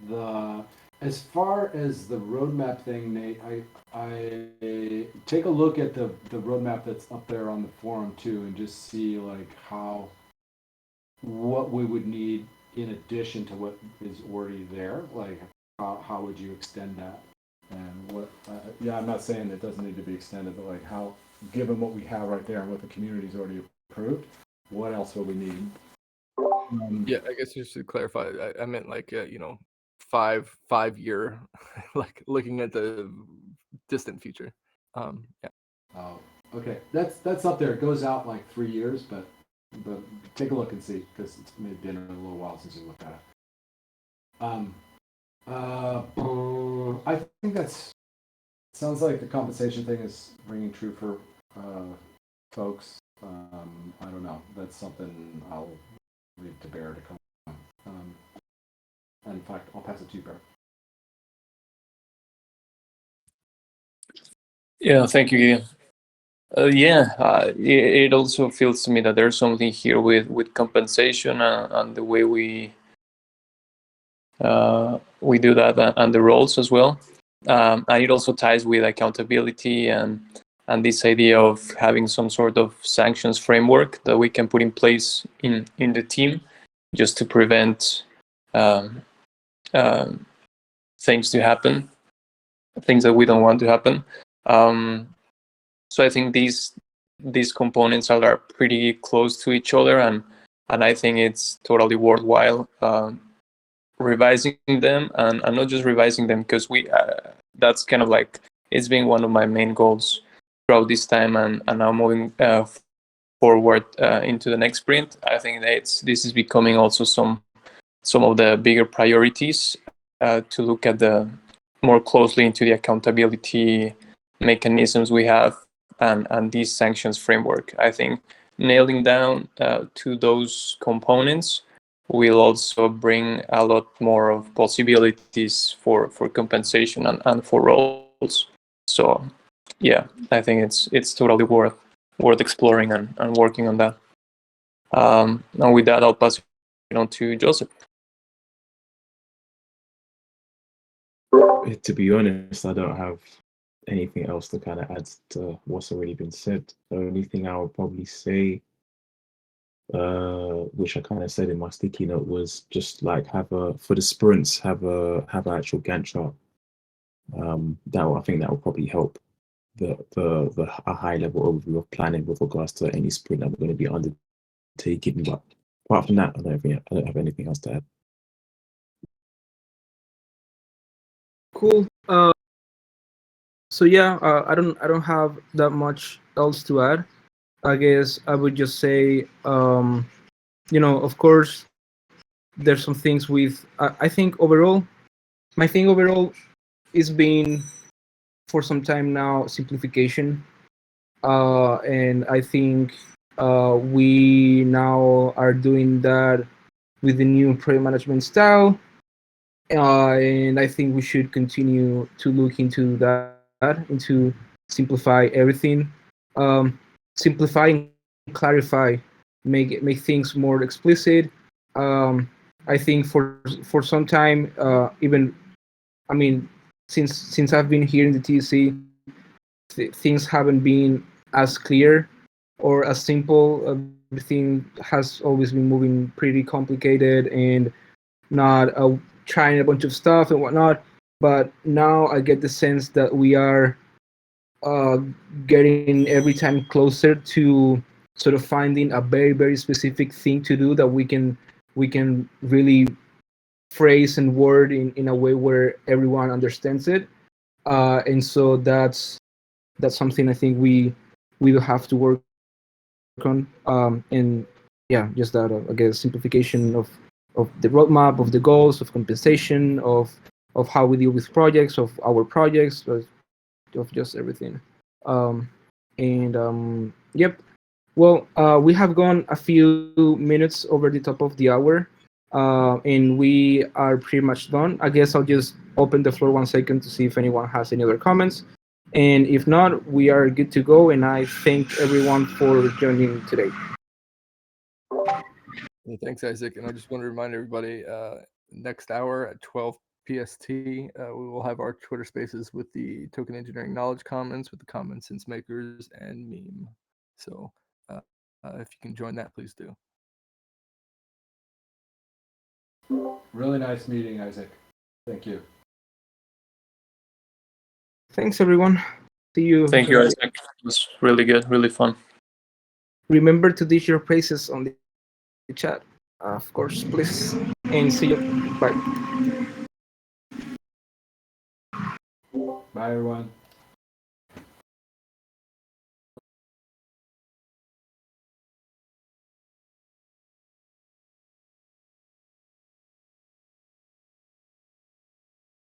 The As far as the roadmap thing, Nate, I take a look at the roadmap that's up there on the forum too, and just see like what we would need in addition to what is already there. Like how would you extend that? And what? Yeah, I'm not saying it doesn't need to be extended, but like how, given what we have right there and what the community's already approved, what else would we need? Yeah, I guess just to clarify, I meant like 5 year, like looking at the distant future. Yeah. Oh, okay. That's up there. It goes out like 3 years, but take a look and see because it's maybe been a little while since you looked at it. I think that's sounds like the compensation thing is ringing true for folks. I don't know. That's something I'll leave to Bear to come. Um, and in fact, I'll pass it to you, Bear. Yeah, thank you, Gideon. It also feels to me that there's something here with compensation and the way we do that and the roles as well. And it also ties with accountability and this idea of having some sort of sanctions framework that we can put in place in the team just to prevent um, um, things to happen, things that we don't want to happen. So I think these components are pretty close to each other, and I think it's totally worthwhile revising them and not just revising them because that's kind of like it's been one of my main goals throughout this time and now moving forward into the next sprint. I think that this is becoming also some some of the bigger priorities, to look at the more closely into the accountability mechanisms we have, and this sanctions framework. I think nailing down to those components will also bring a lot more of possibilities for compensation and for roles. So yeah, I think it's totally worth exploring and working on that. And with that, I'll pass it on to Joseph. To be honest, I don't have anything else to kind of add to what's already been said. The only thing I would probably say, which I kind of said in my sticky note, was just like for the sprints, have an actual Gantt chart. I think that will probably help a high level overview of planning with regards to any sprint that we're going to be undertaking. But apart from that, I don't have anything else to add. Cool. So yeah, I don't have that much else to add. I guess I would just say, of course, there's some things with. I think overall, my thing overall is being for some time now simplification, and I think we now are doing that with the new project management style. And I think we should continue to look into that, into simplify everything, simplify and clarify, make things more explicit. I think for some time, even I mean, since I've been here in the TEC, things haven't been as clear or as simple. Everything has always been moving pretty complicated and not trying a bunch of stuff and whatnot. But now I get the sense that we are uh, getting every time closer to sort of finding a very specific thing to do that we can really phrase and word in a way where everyone understands it. And so that's something I think we will have to work on. And yeah, just that I guess simplification of the roadmap, of the goals, of compensation, of how we deal with projects, of our projects, of just everything. And yep. Well, we have gone a few minutes over the top of the hour, and we are pretty much done. I guess I'll just open the floor 1 second to see if anyone has any other comments. And if not, we are good to go. And I thank everyone for joining today. Yeah, thanks, Isaac. And I just want to remind everybody, next hour at 12 PST, we will have our Twitter Spaces with the Token Engineering Knowledge Commons, with the Common Sense Makers, and Meme. So if you can join that, please do. Really nice meeting, Isaac. Thank you. Thanks, everyone. See you. Thank you, Isaac. It was really good, really fun. Remember to dish your praises on the chat, of course, please. And see you. Bye. Bye, everyone.